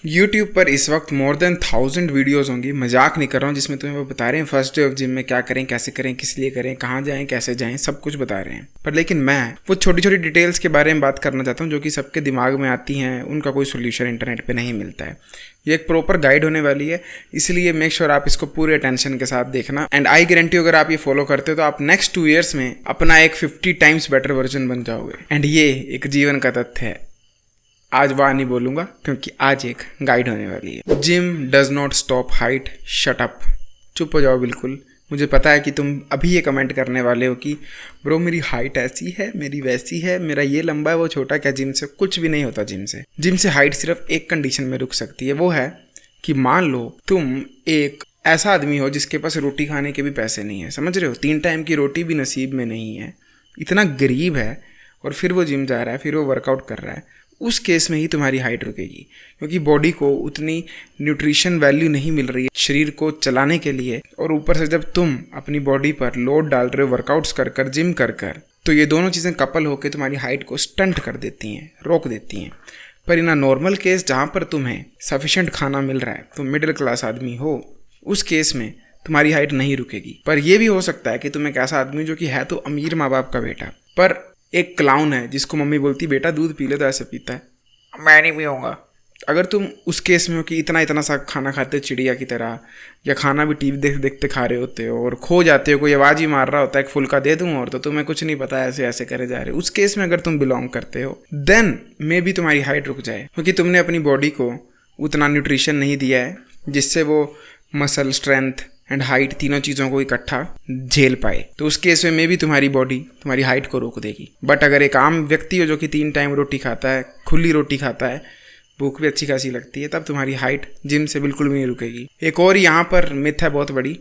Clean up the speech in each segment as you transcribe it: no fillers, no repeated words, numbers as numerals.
YouTube पर इस वक्त मोर देन 1000 वीडियोस होंगी, मजाक नहीं कर रहा हूँ, जिसमें तुम्हें वो बता रहे हैं फर्स्ट डे ऑफ जिम में क्या करें, कैसे करें, किस लिए करें, कहाँ जाएं, कैसे जाएं, सब कुछ बता रहे हैं। पर लेकिन मैं वो छोटी छोटी डिटेल्स के बारे में बात करना चाहता हूँ जो कि सबके दिमाग में आती हैं, उनका कोई सोल्यूशन इंटरनेट पर नहीं मिलता है। ये एक प्रॉपर गाइड होने वाली है, इसलिए मेक श्योर आप इसको पूरे अटेंशन के साथ देखना। एंड आई गारंटी अगर आप ये फॉलो करते हो तो आप नेक्स्ट 2 ईयर्स में अपना एक 50 टाइम्स बेटर वर्जन बन जाओगे। एंड ये एक जीवन का तथ्य है। आज वाह नहीं बोलूंगा क्योंकि आज एक गाइड होने वाली है। Gym does not stop height, shut up, चुप हो जाओ बिल्कुल। मुझे पता है कि तुम अभी ये कमेंट करने वाले हो कि ब्रो मेरी हाइट ऐसी है, मेरी वैसी है, मेरा ये लंबा है वो छोटा, क्या जिम से कुछ भी नहीं होता। जिम से हाइट सिर्फ एक कंडीशन में रुक सकती है, वो है कि मान लो तुम एक ऐसा आदमी हो जिसके पास रोटी खाने के भी पैसे नहीं है, समझ रहे हो, 3 टाइम की रोटी भी नसीब में नहीं है, इतना गरीब है, और फिर वो जिम जा रहा है, फिर वो वर्कआउट कर रहा है। उस केस में ही तुम्हारी हाइट रुकेगी, क्योंकि बॉडी को उतनी न्यूट्रिशन वैल्यू नहीं मिल रही है शरीर को चलाने के लिए। और ऊपर से जब तुम अपनी बॉडी पर लोड डाल रहे हो वर्कआउट्स कर कर, जिम कर कर, तो ये दोनों चीज़ें कपल होकर तुम्हारी हाइट को स्टंट कर देती हैं, रोक देती हैं। पर इन नॉर्मल केस जहाँ पर तुम्हें सफिशेंट खाना मिल रहा है, तुम मिडिल क्लास आदमी हो, उस केस में तुम्हारी हाइट नहीं रुकेगी। पर यह भी हो सकता है कि तुम एक ऐसा आदमी जो कि है तो अमीर माँ बाप का बेटा, पर एक क्लाउन है जिसको मम्मी बोलती बेटा दूध पी ले तो ऐसे पीता है, मैं नहीं पीऊँगा। अगर तुम उस केस में हो कि इतना इतना सा खाना खाते हो चिड़िया की तरह, या खाना भी टीवी देखते खा रहे होते हो और खो जाते हो, कोई आवाज़ ही मार रहा होता है एक फुल्का दे दूँ और तो तुम्हें कुछ नहीं पता, ऐसे ऐसे करे जा रहे हो, उस केस में अगर तुम बिलोंग करते हो देन मे भी तुम्हारी हाइट रुक जाए, क्योंकि तुमने अपनी बॉडी को उतना न्यूट्रिशन नहीं दिया है जिससे वो मसल स्ट्रेंथ एंड हाइट तीनों चीज़ों को इकट्ठा झेल पाए। तो उस केस में मे भी तुम्हारी बॉडी तुम्हारी हाइट को रोक देगी। बट अगर एक आम व्यक्ति हो जो कि 3 टाइम रोटी खाता है, खुली रोटी खाता है, भूख भी अच्छी खासी लगती है, तब तुम्हारी हाइट जिम से बिल्कुल भी नहीं रुकेगी। एक और यहाँ पर मिथ है बहुत बड़ी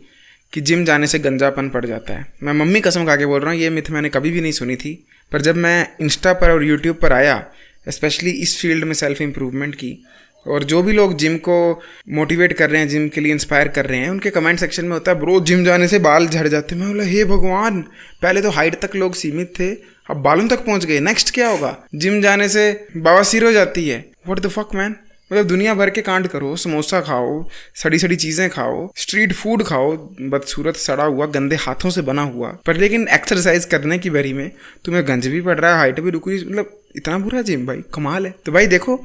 कि जिम जाने से गंजापन पड़ जाता है। मैं मम्मी कसम खा के बोल रहा हूँ, ये मिथ मैंने कभी भी नहीं सुनी थी। पर जब मैं इंस्टा पर और यूट्यूब पर आया, स्पेशली इस फील्ड में सेल्फ इम्प्रूवमेंट की, और जो भी लोग जिम को मोटिवेट कर रहे हैं, जिम के लिए इंस्पायर कर रहे हैं, उनके कमेंट सेक्शन में होता है ब्रो जिम जाने से बाल झड़ जाते हैं। मैं बोला हे भगवान, पहले तो हाइट तक लोग सीमित थे, अब बालों तक पहुंच गए, नेक्स्ट क्या होगा? जिम जाने से बवासीर हो जाती है। What the fuck man. मतलब दुनिया भर के कांड करो, समोसा खाओ, सड़ी सड़ी चीज़ें खाओ, स्ट्रीट फूड खाओ, बदसूरत सड़ा हुआ गंदे हाथों से बना हुआ, पर लेकिन एक्सरसाइज करने की बारी में तुम्हें गंज भी पड़ रहा है, हाइट भी रुकी। मतलब इतना बुरा जिम भाई, कमाल है। तो भाई देखो,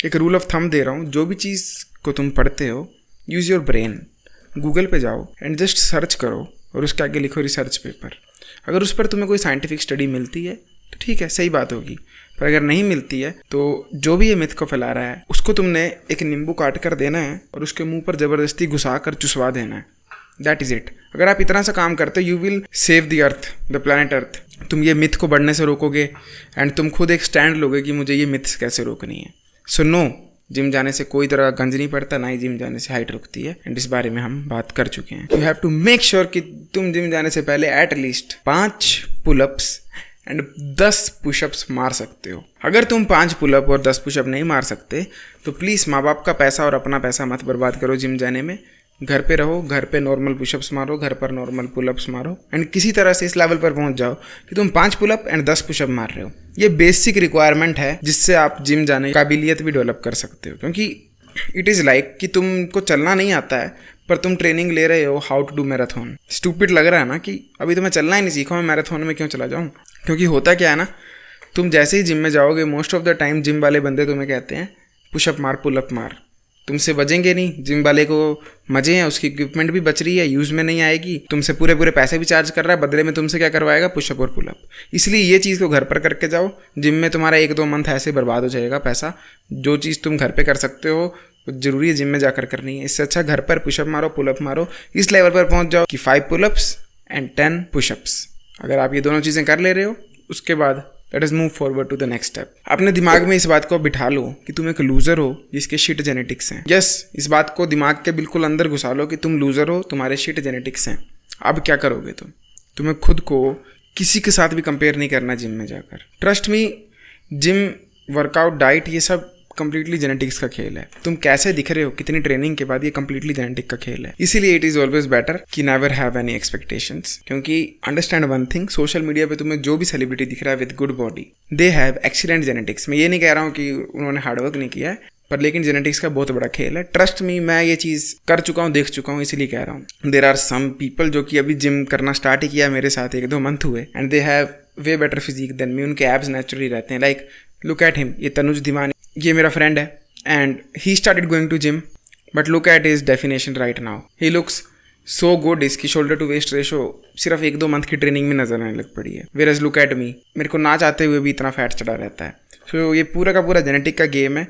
एक रूल ऑफ थंब दे रहा हूँ, जो भी चीज़ को तुम पढ़ते हो, यूज़ योर ब्रेन। गूगल पे जाओ एंड जस्ट सर्च करो और उसके आगे लिखो रिसर्च पेपर। अगर उस पर तुम्हें कोई साइंटिफिक स्टडी मिलती है तो ठीक है, सही बात होगी। पर अगर नहीं मिलती है तो जो भी ये मिथ को फैला रहा है उसको तुमने एक नींबू काट कर देना है और उसके मुंह पर ज़बरदस्ती घुसा कर चुसवा देना है। That is it. अगर आप इतना सा काम करते हो, you will save the earth, the planet earth. तुम ये मिथ को बढ़ने से रोकोगे एंड तुम खुद एक स्टैंड लोगे कि मुझे ये मिथ्स कैसे रोकनी है। सो नो, जिम जाने से कोई तरह का गंज नहीं पड़ता, ना ही जिम जाने से हाइट रुकती है। एंड इस बारे में हम बात कर चुके हैं। You have to make sure कि तुम जिम जाने से पहले एटलीस्ट 5 पुलअप्स एंड 10 पुशअप्स मार सकते हो। अगर तुम 5 पुलअप और 10 पुशअप नहीं मार सकते तो प्लीज़ माँ बाप का पैसा और अपना पैसा मत बर्बाद करो जिम जाने में। घर पे रहो, घर पे नॉर्मल पुशअप्स मारो, घर पर नॉर्मल पुलअप्स मारो, एंड किसी तरह से इस लेवल पर पहुंच जाओ कि तुम 5 पुलअप एंड 10 पुशअप मार रहे हो। ये बेसिक रिक्वायरमेंट है जिससे आप जिम जाने की काबिलियत भी डेवलप कर सकते हो। क्योंकि इट इज़ लाइक कि तुमको चलना नहीं आता है पर तुम ट्रेनिंग ले रहे हो how to do marathon. Stupid लग रहा है ना कि अभी तो मैं चलना ही नहीं सीखा, मैं मैराथन में क्यों चला जाऊँ? क्योंकि होता क्या है ना, तुम जैसे ही जिम में जाओगे most of the time gym वाले बंदे तुम्हें कहते हैं पुशअप मार, पुलअप मार। तुमसे बजेंगे नहीं, जिम वाले को मजे हैं, उसकी इक्विपमेंट भी बच रही है, यूज़ में नहीं आएगी, तुमसे पूरे पैसे भी चार्ज कर रहा है, बदले में तुमसे क्या करवाएगा? पुशअप और पुलअप। इसलिए ये चीज़ को घर पर करके जाओ। जिम में तुम्हारा 1-2 मंथ ऐसे बर्बाद हो जाएगा पैसा। जो चीज़ तुम घर पे कर सकते हो जरूरी है जिम में जाकर करनी है। इससे अच्छा घर पर पुशअप मारो, पुलअप मारो, इस लेवल पर पहुंच जाओ कि 5 पुलअप्स एंड 10 पुशअप्स। अगर आप ये दोनों चीज़ें कर ले रहे हो, उसके बाद let us move forward to the next step. अपने दिमाग में इस बात को बिठा लो कि तुम एक लूजर हो जिसके शिट जेनेटिक्स हैं। यस, इस बात को दिमाग के बिल्कुल अंदर घुसा लो कि तुम लूजर हो, तुम्हारे शिट जेनेटिक्स हैं। अब क्या करोगे तुम? तुम्हें खुद को किसी के साथ भी कंपेयर नहीं करना जिम में जाकर। Trust me, gym, workout, diet, ये सब कंप्लीटली जेनेटिक्स का खेल है। तुम कैसे दिख रहे हो कितनी ट्रेनिंग के बाद, ये कंप्लीटली जेनेटिक का खेल है। इसीलिए इट इज ऑलवेज बेटर कि नेवर हैव एनी एक्सपेक्टेशंस। क्योंकि understand one thing, social media पे तुम्हें जो भी सेलिब्रिटी दिख रहा है with good body, they have excellent genetics. मैं ये नहीं कह रहा हूँ कि उन्होंने हार्डवर्क नहीं किया है, पर लेकिन जेनेटिक्स का बहुत बड़ा खेल है। ट्रस्ट मी, मैं ये चीज़ कर चुका हूँ, देख चुका हूँ, इसीलिए कह रहा हूँ। देर आर सम पीपल जो कि अभी जिम करना स्टार्ट ही किया मेरे साथ 1-2 मंथ हुए, and they have way better physique than me. उनके एब्स नेचुरली रहते हैं। लाइक लुक एट हिम, ये तनुज धीमान, ये मेरा फ्रेंड है, and he started going to gym, but look at his definition right now, he looks so good. इसकी shoulder to waist ratio सिर्फ 1-2 month की ट्रेनिंग में नजर आने लग पड़ी है। वेयर लुक एट मी, मेरे को ना चाहते हुए भी इतना फैट चढ़ा रहता है। सो ये पूरा का पूरा जेनेटिक का गेम है।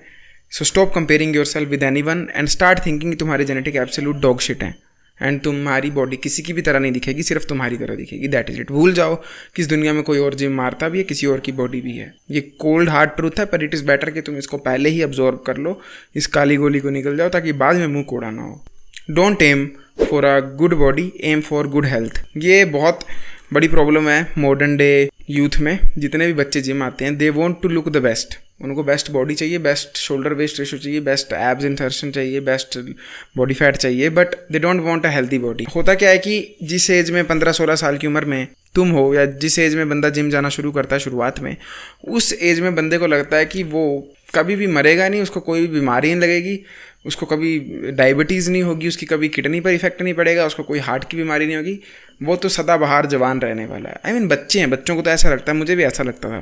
So stop comparing your self with any one and start thinking तुम्हारे जेनेटिक एब्सोल्यूट डॉग शिट हैं, एंड तुम्हारी बॉडी किसी की भी तरह नहीं दिखेगी, सिर्फ तुम्हारी तरह दिखेगी। That is it. भूल जाओ कि इस दुनिया में कोई और जिम मारता भी है, किसी और की बॉडी भी है। ये कोल्ड हार्ड ट्रूथ है, पर इट इज़ बेटर कि तुम इसको पहले ही अब्जॉर्व कर लो, इस काली गोली को निकल जाओ, ताकि बाद में मुंह कोड़ा ना हो। Don't aim for a good body, aim for good health. ये बहुत बड़ी प्रॉब्लम है मॉडर्न डे यूथ में। जितने भी बच्चे जिम आते हैं, they want to look the best. उनको बेस्ट बॉडी चाहिए, बेस्ट शोल्डर वेस्ट रेशो चाहिए, बेस्ट एब्स इंसर्शन चाहिए, बेस्ट बॉडी फैट चाहिए, but they don't want a healthy body. होता क्या है कि जिस एज में 15-16 साल की उम्र में तुम हो, या जिस एज में बंदा जिम जाना शुरू करता है शुरुआत में, उस एज में बंदे को लगता है कि वो कभी भी मरेगा नहीं, उसको कोई भी बीमारी नहीं लगेगी, उसको कभी डायबिटीज़ नहीं होगी, उसकी कभी किडनी पर इफेक्ट नहीं पड़ेगा, उसको कोई हार्ट की बीमारी नहीं होगी, वो तो सदाबहार जवान रहने वाला है। आई मीन बच्चे हैं, बच्चों को तो ऐसा लगता है, मुझे भी ऐसा लगता था,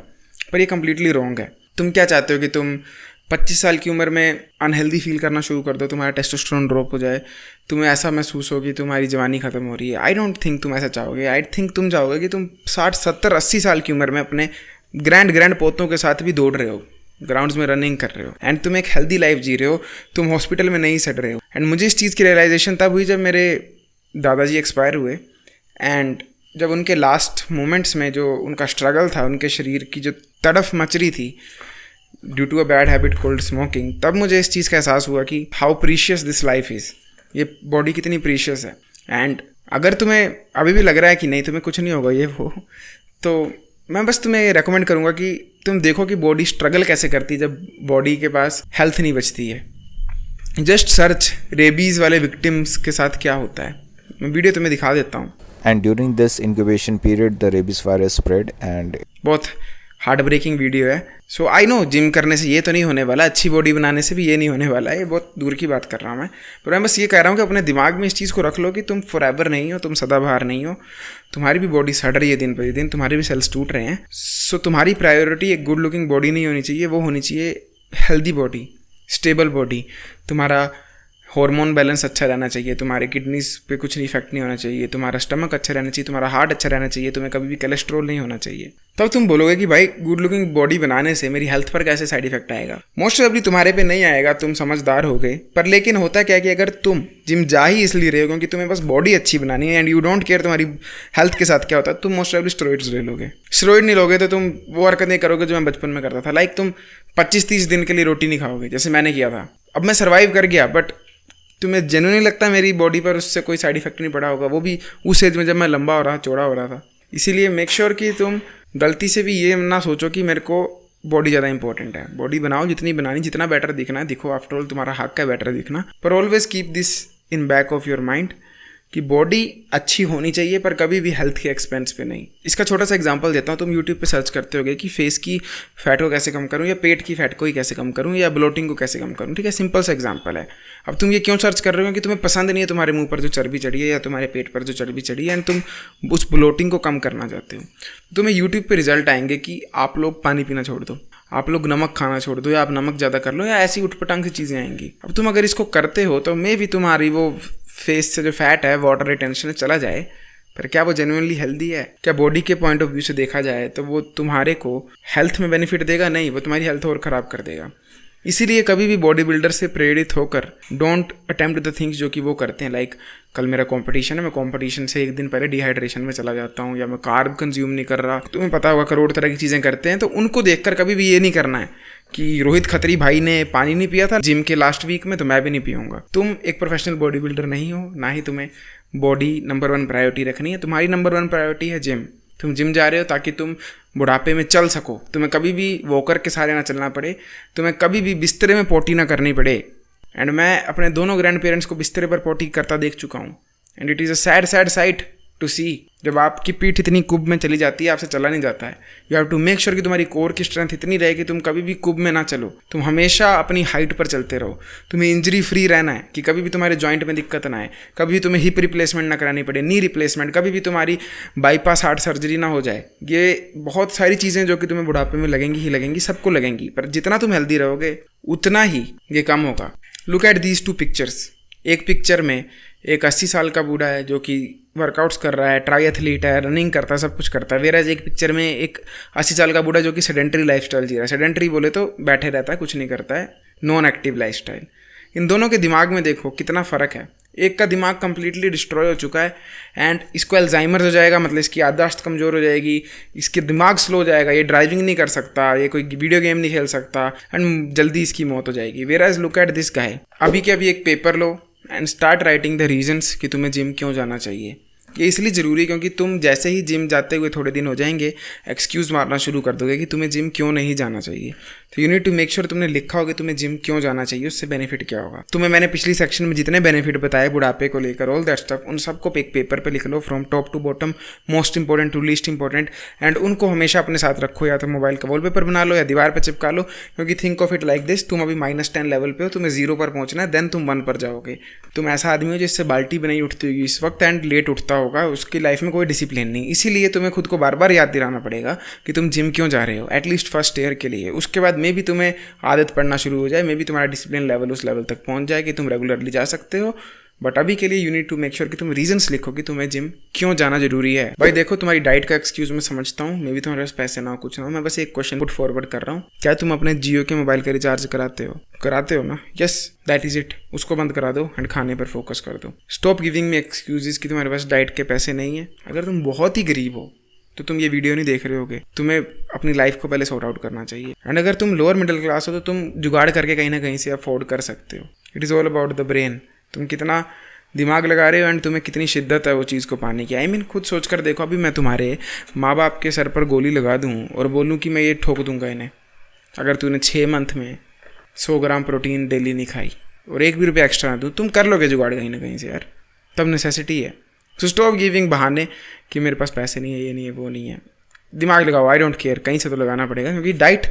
पर ये कम्प्लीटली रॉन्ग है। तुम क्या चाहते हो कि तुम 25 साल की उम्र में अनहेल्दी फील करना शुरू कर दो, तुम्हारा टेस्टोस्टेरोन ड्रॉप हो जाए, तुम्हें ऐसा महसूस हो कि तुम्हारी जवानी खत्म हो रही है। आई डोंट थिंक तुम ऐसा चाहोगे। आई थिंक तुम चाहोगे कि तुम 60, 70, 80 साल की उम्र में अपने ग्रैंड पोतों के साथ भी दौड़ रहे हो, ग्राउंड्स में रनिंग कर रहे हो, एंड तुम एक हेल्दी लाइफ जी रहे हो, तुम हॉस्पिटल में नहीं सड़ रहे हो। एंड मुझे इस चीज़ की रियलाइजेशन तब हुई जब मेरे दादाजी एक्सपायर हुए, एंड जब उनके लास्ट मोमेंट्स में जो उनका स्ट्रगल था, उनके शरीर की जो तड़फ मच रही थी due to a bad habit called smoking, तब मुझे इस चीज़ का एहसास हुआ कि how precious this life is. ये बॉडी कितनी प्रीशियस है। एंड अगर तुम्हें अभी भी लग रहा है कि नहीं तुम्हें कुछ नहीं होगा ये वो, तो मैं बस तुम्हें रेकमेंड करूँगा कि तुम देखो कि बॉडी स्ट्रगल कैसे करती है जब बॉडी के पास हेल्थ नहीं बचती है। जस्ट सर्च रेबीज़ वाले विक्टिम्स के साथ क्या होता है, मैं वीडियो तुम्हें दिखा देता हूँ। And during this incubation period, the rabies virus spread and बहुत हार्ट ब्रेकिंग वीडियो है। सो आई नो जिम करने से ये तो नहीं होने वाला, अच्छी बॉडी बनाने से भी ये नहीं होने वाला है, ये बहुत दूर की बात कर रहा हूँ मैं। पर मैं बस ये कह रहा हूँ कि अपने दिमाग में इस चीज़ को रख लो कि तुम फॉरएवर नहीं हो, तुम सदाबहार नहीं हो, तुम्हारी भी बॉडी सड़ रही है दिन पर दिन, तुम्हारे भी सेल्स टूट रहे हैं। सो तुम्हारी प्रायोरिटी एक गुड लुकिंग बॉडी नहीं होनी चाहिए, वो होनी चाहिए हेल्दी बॉडी, स्टेबल बॉडी। तुम्हारा हार्मोन बैलेंस अच्छा रहना चाहिए, तुम्हारे किडनीज पे कुछ इफेक्ट नहीं होना चाहिए, तुम्हारा स्टमक अच्छा रहना चाहिए, तुम्हारा हार्ट अच्छा रहना चाहिए, तुम्हें कभी भी कोलेस्ट्रॉल नहीं होना चाहिए। तब तुम बोलोगे कि भाई गुड लुकिंग बॉडी बनाने से मेरी हेल्थ पर कैसे साइड इफेक्ट आएगा। मोस्ट ऑफली तुम्हारे पे नहीं आएगा, तुम समझदार हो गए। पर लेकिन होता क्या है कि अगर तुम जिम जा ही इसलिए रहे हो क्योंकि तुम्हें बस बॉडी अच्छी बनानी है एंड यू डोंट केयर तुम्हारी हेल्थ के साथ क्या होता है, तुम मोस्ट ऑफली स्टेरॉइड्स ले लोगे। स्टेरॉइड नहीं लोगे तो तुम वो हरकत नहीं करोगे जो मैं बचपन में करता था। लाइक तुम 25-30 दिन के लिए रोटी नहीं खाओगे जैसे मैंने किया था। अब मैं सर्वाइव कर गया, बट तुम्हें जेन्युइनली लगता है मेरी बॉडी पर उससे कोई साइड इफेक्ट नहीं पड़ा होगा, वो भी उस एज में जब मैं लंबा हो रहा, चौड़ा हो रहा था। इसीलिए मेक श्योर कि तुम गलती से भी ये ना सोचो कि मेरे को बॉडी ज़्यादा इंपॉर्टेंट है। बॉडी बनाओ जितनी बनानी, जितना बेटर दिखना है दिखो, आफ्टर ऑल तुम्हारा हक है बेटर दिखना। पर always keep this in back of your mind कि बॉडी अच्छी होनी चाहिए, पर कभी भी हेल्थ के एक्सपेंस पे नहीं। इसका छोटा सा एग्जांपल देता हूँ। तुम यूट्यूब पे सर्च करते होगे कि फेस की फैट को कैसे कम करूँ, या पेट की फैट को ही कैसे कम करूँ, या ब्लोटिंग को कैसे कम करूँ। ठीक है, सिंपल सा एग्जांपल है। अब तुम ये क्यों सर्च कर रहे हो कि तुम्हें पसंद नहीं है तुम्हारे मुंह पर जो चर्बी चढ़ी है या तुम्हारे पेट पर जो चर्बी चढ़ी है, एंड तुम उस ब्लोटिंग को कम करना चाहते हो। तुम्हें यूट्यूब पर रिजल्ट आएंगे कि आप लोग पानी पीना छोड़ दो, आप लोग नमक खाना छोड़ दो, या आप नमक ज़्यादा कर लो, या ऐसी उठपटांग सी चीज़ें आएंगी। अब तुम अगर इसको करते हो तो मे भी तुम्हारी वो फेस से जो फैट है, वाटर रिटेंशन चला जाए, पर क्या वो जेन्युइनली हेल्दी है? क्या बॉडी के पॉइंट ऑफ व्यू से देखा जाए तो वो तुम्हारे को हेल्थ में बेनिफिट देगा? नहीं, वो तुम्हारी हेल्थ और ख़राब कर देगा। इसीलिए कभी भी बॉडी बिल्डर से प्रेरित होकर डोंट अटेम्प्ट द थिंग्स जो कि वो करते हैं। लाइक कल मेरा कंपटीशन है, मैं कंपटीशन से एक दिन पहले डिहाइड्रेशन में चला जाता हूँ, या मैं कार्ब कंज्यूम नहीं कर रहा। तुम्हें पता होगा करोड़ तरह की चीज़ें करते हैं, तो उनको देखकर कभी भी ये नहीं करना है कि रोहित खत्री भाई ने पानी नहीं पिया था जिम के लास्ट वीक में, तो मैं भी नहीं पीऊँगा। तुम एक प्रोफेशनल बॉडी बिल्डर नहीं हो, ना ही तुम्हें बॉडी नंबर 1 प्रायोरिटी रखनी है। तुम्हारी नंबर 1 प्रायोरिटी है जिम। तुम जिम जा रहे हो ताकि तुम बुढ़ापे में चल सको, तुम्हें कभी भी वॉकर के सहारे ना चलना पड़े, तुम्हें कभी भी बिस्तरे में पोटी ना करनी पड़े। एंड मैं अपने दोनों ग्रैंड पेरेंट्स को बिस्तरे पर पोटी करता देख चुका हूँ, and it is a sad sight to see. जब आपकी पीठ इतनी कुब में चली जाती है, आपसे चला नहीं जाता है। You have to make sure कि तुम्हारी कोर की स्ट्रेंथ इतनी रहे कि तुम कभी भी कुब में ना चलो, तुम हमेशा अपनी हाइट पर चलते रहो। तुम्हें इंजरी फ्री रहना है कि कभी भी तुम्हारे जॉइंट में दिक्कत ना आए, कभी भी तुम्हें हिप रिप्लेसमेंट ना करानी पड़े, नी रिप्लेसमेंट, कभी भी तुम्हारी बाईपास हार्ट सर्जरी ना हो जाए। ये बहुत सारी चीज़ें जो कि तुम्हें बुढ़ापे में लगेंगी ही लगेंगी, सबको लगेंगी, पर जितना तुम हेल्दी रहोगे उतना ही ये कम होगा। Look at these 2 pictures. एक पिक्चर में एक 80 साल का बूढ़ा है जो कि वर्कआउट्स कर रहा है, ट्राई एथलीट है, रनिंग करता है, सब कुछ करता है। वेराज एक पिक्चर में एक 80 साल का बूढ़ा जो कि सेडेंटरी लाइफस्टाइल जी रहा है। सेडेंटरी बोले तो बैठे रहता है, कुछ नहीं करता है, नॉन एक्टिव लाइफस्टाइल। इन दोनों के दिमाग में देखो कितना फ़र्क है। एक का दिमाग कंप्लीटली डिस्ट्रॉय हो चुका है एंड इसको अल्जाइमर हो जाएगा, मतलब इसकी याददाश्त कमज़ोर हो जाएगी, इसके दिमाग स्लो हो जाएगा, ये ड्राइविंग नहीं कर सकता, ये कोई वीडियो गेम नहीं खेल सकता एंड जल्दी इसकी मौत हो जाएगी। वेराज लुक एट दिस गाय। अभी के अभी एक paper low and start writing the reasons कि तुम्हें जिम क्यों जाना चाहिए। ये इसलिए ज़रूरी क्योंकि तुम जैसे ही जिम जाते हुए थोड़े दिन हो जाएंगे, एक्सक्यूज़ मारना शुरू कर दोगे कि तुम्हें जिम क्यों नहीं जाना चाहिए। तो you need to make sure तुमने लिखा होगा तुम्हें जिम क्यों जाना चाहिए, उससे बेनिफिट क्या होगा। तुम्हें मैंने पिछली सेक्शन में जितने बेनिफिट बताए बुढ़ापे को लेकर, ऑल दैट स्टफ, उन सबको एक पेपर पे लिख लो, from top to bottom, most important to least important, and उनको हमेशा अपने साथ रखो, या तो मोबाइल का वॉलपेपर बना लो या दीवार पर चिपका लो। क्योंकि think of it like this, तुम अभी -10 लेवल पे हो, तुम्हें 0 पर पहुंचना है, देन तुम 1 पर जाओगे। तुम ऐसा आदमी हो जिससे बाल्टी भी नहीं उठती होगी इस वक्त एंड लेट उठता होगा, उसकी लाइफ में कोई डिसिप्लिन नहीं। इसीलिए तुम्हें खुद को बार बार याद दिलाना पड़ेगा कि तुम जिम क्यों जा रहे हो, एटलीस्ट फर्स्ट ईयर के लिए। उसके बाद में भी तुम्हें आदत पड़ना शुरू हो जाए, मे भी तुम्हारा डिसिप्लिन लेवल उस लेवल तक पहुंच जाए कि तुम रेगुलरली जा सकते हो। बट अभी के लिए you need to make sure कि तुम रीजंस लिखो कि तुम्हें जिम क्यों जाना जरूरी है। भाई देखो, तुम्हारी डाइट का एक्सक्यूज मैं समझता हूँ, मे भी तुम्हारे पास पैसे ना हो, कुछ ना हो, मैं बस एक क्वेश्चन पुट फॉरवर्ड कर रहा हूँ। क्या तुम अपने जियो के मोबाइल का रिचार्ज कराते हो ना? Yes, that is it. उसको बंद करा दो एंड खाने पर फोकस कर दो। स्टॉप गिविंग मी एक्सक्यूजेस कि तुम्हारे पास डाइट के पैसे नहीं है। अगर तुम बहुत ही गरीब हो तो तुम ये वीडियो नहीं देख रहे होगे, तुम्हें अपनी लाइफ को पहले सॉर्ट आउट करना चाहिए। एंड अगर तुम लोअर मिडिल क्लास हो तो तुम जुगाड़ करके कहीं ना कहीं से अफोर्ड कर सकते हो। It is all about the brain, तुम कितना दिमाग लगा रहे हो एंड तुम्हें कितनी शिद्दत है वो चीज़ को पाने की। आई मीन खुद सोच कर देखो, अभी मैं तुम्हारे माँ बाप के सर पर गोली लगा दूँ और बोलूँ कि मैं ये ठोक दूंगा इन्हें, अगर तूने 6 मंथ में 100 ग्राम प्रोटीन डेली नहीं खाई और 1 भी रुपया एक्स्ट्रा ना दूँ, तुम कर लोगे जुगाड़ कहीं ना कहीं से यार। तब नेसेसिटी है। सो स्टॉप गिविंग बहाने कि मेरे पास पैसे नहीं है, ये नहीं है, वो नहीं है। दिमाग लगाओ, आई डोंट केयर, कहीं से तो लगाना पड़ेगा क्योंकि डाइट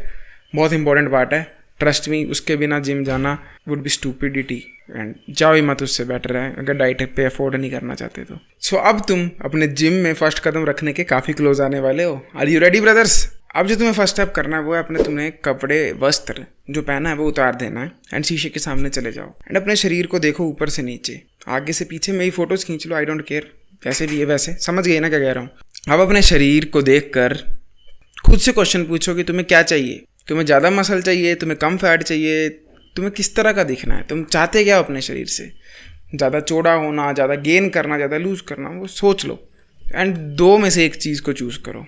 बहुत इंपॉर्टेंट पार्ट है। ट्रस्ट मी, उसके बिना जिम जाना वुड बी स्टूपिडिटी एंड जाओ ही मत, उससे बेटर है अगर डाइट पे अफोर्ड नहीं करना चाहते तो। सो अब तुम अपने जिम में फर्स्ट कदम रखने के काफ़ी क्लोज आने वाले हो। Are you ready brothers? अब जो तुम्हें फर्स्ट स्टेप करना है वो है अपने तुमने कपड़े वस्त्र जो पहना है वो उतार देना है एंड शीशे के सामने चले जाओ एंड अपने शरीर को देखो ऊपर से नीचे, आगे से पीछे। मेरी फोटोज़ खींच लो, आई डोंट केयर, जैसे भी है वैसे। समझ गए ना क्या कह रहा हूँ? अब अपने शरीर को देखकर खुद से क्वेश्चन पूछो कि तुम्हें क्या चाहिए। तुम्हें ज़्यादा मसल चाहिए, तुम्हें कम फैट चाहिए, तुम्हें किस तरह का दिखना है, तुम चाहते क्या हो अपने शरीर से? ज़्यादा चौड़ा होना, ज़्यादा गेन करना, ज़्यादा लूज़ करना, वो सोच लो एंड 2 में से एक चीज़ को चूज़ करो,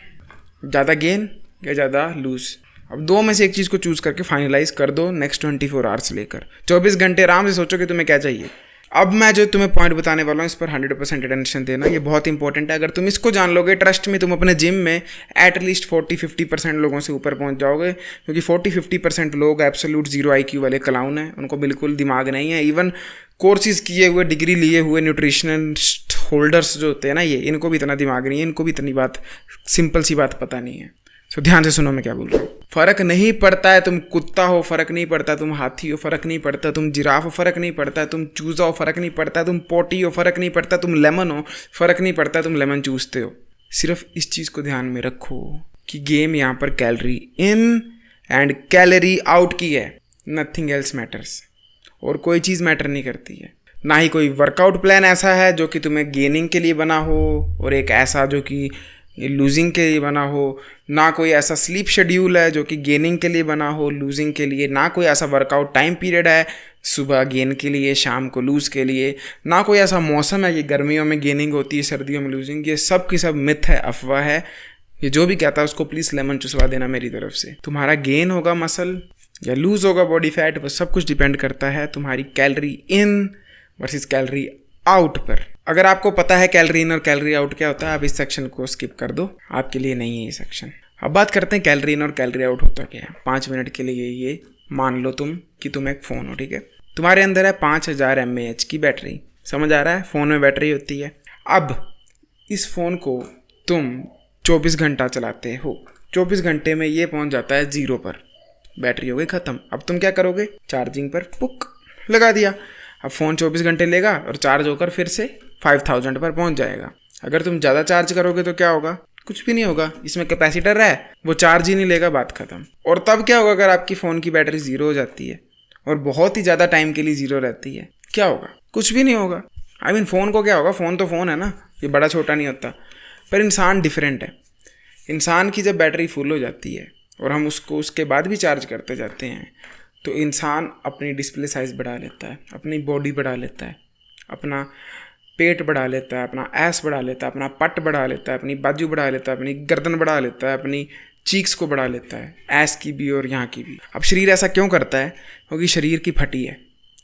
ज़्यादा गेन या ज़्यादा लूज़। अब 2 में से एक चीज़ को चूज़ करके फाइनलाइज कर दो नेक्स्ट 24 आवर्स लेकर। 24 घंटे आराम से सोचो कि तुम्हें क्या चाहिए। अब मैं जो तुम्हें पॉइंट बताने वाला हूँ इस पर 100% अटेंशन देना, ये बहुत इंपॉर्टेंट है। अगर तुम इसको जान लोगे, ट्रस्ट में तुम अपने जिम में एटलीस्ट 40-50% लोगों से ऊपर पहुँच जाओगे, क्योंकि 40-50% लोग एब्सोल्यूट 0 IQ वाले क्लाउन हैं, उनको बिल्कुल दिमाग नहीं है। इवन कोर्सेज किए हुए, डिग्री लिए हुए न्यूट्रिशनिस्ट होल्डर्स जो होते हैं ना, ये इनको भी इतना दिमाग नहीं है, इनको भी इतनी बात, सिंपल सी बात पता नहीं है। तो ध्यान से सुनो मैं क्या बोल रहा हूँ। फ़र्क नहीं पड़ता है तुम कुत्ता हो, फ़र्क नहीं पड़ता तुम हाथी हो, फ़र्क नहीं पड़ता तुम जिराफ हो, फ़र्क नहीं पड़ता तुम चूज़ा हो, फ़र्क नहीं पड़ता तुम पोटी हो, फ़र्क नहीं पड़ता तुम लेमन हो, फ़र्क नहीं पड़ता तुम लेमन चूसते हो। सिर्फ इस चीज़ को ध्यान में रखो कि गेम यहाँ पर calorie in and calorie out की है। नथिंग एल्स मैटर्स, और कोई चीज़ मैटर नहीं करती है। ना ही कोई वर्कआउट प्लान ऐसा है जो कि तुम्हें गेनिंग के लिए बना हो और एक ऐसा जो कि लूजिंग के लिए बना हो, ना कोई ऐसा स्लीप शेड्यूल है जो कि गेनिंग के लिए बना हो, लूजिंग के लिए, ना कोई ऐसा वर्कआउट टाइम पीरियड है सुबह गेन के लिए, शाम को लूज़ के लिए, ना कोई ऐसा मौसम है कि गर्मियों में गेनिंग होती है, सर्दियों में लूजिंग। ये सब की सब मिथ है, अफवाह है। ये जो भी कहता है उसको प्लीज़ लेमन चुसवा देना मेरी तरफ से। तुम्हारा गेन होगा मसल या लूज़ होगा बॉडी फैट, वो सब कुछ डिपेंड करता है तुम्हारी calorie in versus calorie out पर। अगर आपको पता है कैलोरी इन और कैलोरी आउट क्या होता है, आप इस सेक्शन को स्किप कर दो, आपके लिए नहीं है ये सेक्शन। अब बात करते हैं कैलोरी इन और कैलोरी आउट होता क्या है। 5 मिनट के लिए ये मान लो तुम कि तुम एक फ़ोन हो, ठीक है। तुम्हारे अंदर है 5000 mAh की बैटरी, समझ आ रहा है? फ़ोन में बैटरी होती है। अब इस फ़ोन को तुम 24 घंटा चलाते हो, 24 घंटे में ये पहुंच जाता है 0 पर, बैटरी हो गई ख़त्म। अब तुम क्या करोगे, चार्जिंग पर पुक लगा दिया। अब फ़ोन 24 घंटे लेगा और चार्ज होकर फिर से 5000 पर पहुंच जाएगा। अगर तुम ज़्यादा चार्ज करोगे तो क्या होगा, कुछ भी नहीं होगा, इसमें कैपेसिटर है, वो चार्ज ही नहीं लेगा, बात ख़त्म। और तब क्या होगा अगर आपकी फ़ोन की बैटरी 0 हो जाती है और बहुत ही ज़्यादा टाइम के लिए 0 रहती है, क्या होगा, कुछ भी नहीं होगा। आई मीन फ़ोन को क्या होगा, फ़ोन तो फ़ोन है ना, ये बड़ा छोटा नहीं होता। पर इंसान डिफरेंट है। इंसान की जब बैटरी फुल हो जाती है और हम उसको उसके बाद भी चार्ज करते जाते हैं तो इंसान अपनी डिस्प्ले साइज़ बढ़ा लेता है, अपनी बॉडी बढ़ा लेता है, अपना पेट बढ़ा लेता है, अपना ऐस बढ़ा लेता है, अपना पट बढ़ा लेता है, अपनी बाजू बढ़ा लेता है, अपनी गर्दन बढ़ा लेता है, अपनी चीक्स को बढ़ा लेता है, ऐस की भी और यहाँ की भी। अब शरीर ऐसा क्यों करता है, क्योंकि शरीर की फटी है।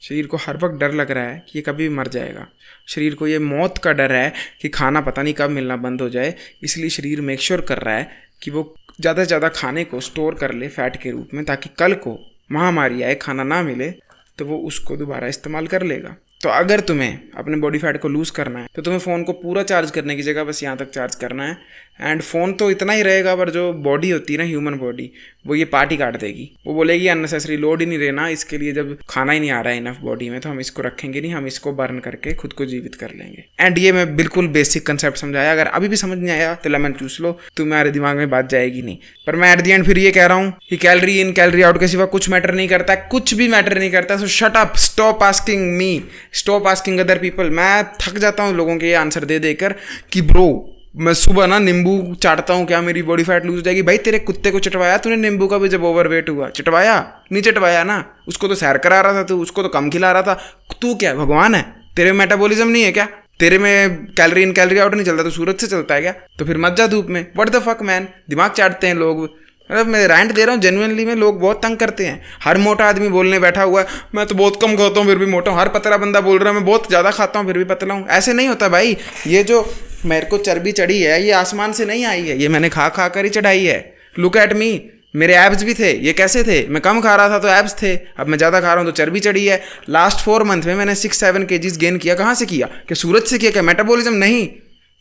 शरीर को हर वक्त डर लग रहा है कि ये कभी भी मर जाएगा। शरीर को ये मौत का डर है कि खाना पता नहीं कब मिलना बंद हो जाए, इसलिए शरीर मेक श्योर कर रहा है कि वो ज़्यादा से ज़्यादा खाने को स्टोर कर ले फैट के रूप में, ताकि कल को महामारी आए, खाना ना मिले तो वो उसको दोबारा इस्तेमाल कर लेगा। तो अगर तुम्हें अपने बॉडी फैट को लूज़ करना है तो तुम्हें फ़ोन को पूरा चार्ज करने की जगह बस यहाँ तक चार्ज करना है। एंड फ़ोन तो इतना ही रहेगा, पर जो बॉडी होती है ना, ह्यूमन बॉडी, वो ये पार्टी काट देगी। वो बोलेगी अननेसेसरी लोड ही नहीं रहना, इसके लिए जब खाना ही नहीं आ रहा है इनफ बॉडी में तो हम इसको रखेंगे नहीं, हम इसको बर्न करके खुद को जीवित कर लेंगे। एंड ये मैं बिल्कुल बेसिक कंसेप्ट समझाया, अगर अभी भी समझ नहीं आया तो लेमन चूस लो, तुम्हारे दिमाग में बात जाएगी नहीं। पर मैं एट द एंड फिर ये कह रहा हूँ कि कैलोरी इन कैलोरी आउट के सिवा कुछ मैटर नहीं करता, कुछ भी मैटर नहीं करता। सो shut up, stop asking me, stop asking other people. मैं थक जाता हूँ लोगों के ये आंसर दे देकर कि ब्रो मैं सुबह ना नींबू चाटता हूँ, क्या मेरी बॉडी फैट लूज हो जाएगी? भाई तेरे कुत्ते को चटवाया तूने नींबू का भी जब ओवरवेट हुआ? चटवाया नहीं? चटवाया ना, उसको तो सैर करा रहा था तू, उसको तो कम खिला रहा था। तू क्या भगवान है? तेरे में मेटाबॉलिज्म नहीं है क्या? तेरे में कैलोरी इन कैलोरी आउट नहीं चलता? तो सूरज से चलता है क्या? तो फिर मत जा धूप में। व्हाट द फक मैन, दिमाग चाटते हैं लोग। मतलब मैं रैंट दे रहा हूँ जेन्युइनली में, लोग बहुत तंग करते हैं। हर मोटा आदमी बोलने बैठा हुआ है मैं तो बहुत कम खाता हूँ फिर भी मोटा हूँ। हर पतला बंदा बोल रहा है मैं बहुत ज़्यादा खाता हूँ फिर भी पतला हूँ। ऐसे नहीं होता भाई। ये जो मेरे को चर्बी चढ़ी है ये आसमान से नहीं आई है, ये मैंने खा खा कर ही चढ़ाई है। लुक एट मी, मेरे एब्स भी थे। ये कैसे थे? मैं कम खा रहा था तो एब्स थे, अब मैं ज़्यादा खा रहा हूँ तो चर्बी चढ़ी है। लास्ट 4 मंथ में मैंने 6-7 kgs गेन किया। कहाँ से किया? क्या सूरज से किया? क्या मेटाबॉलिज्म? नहीं,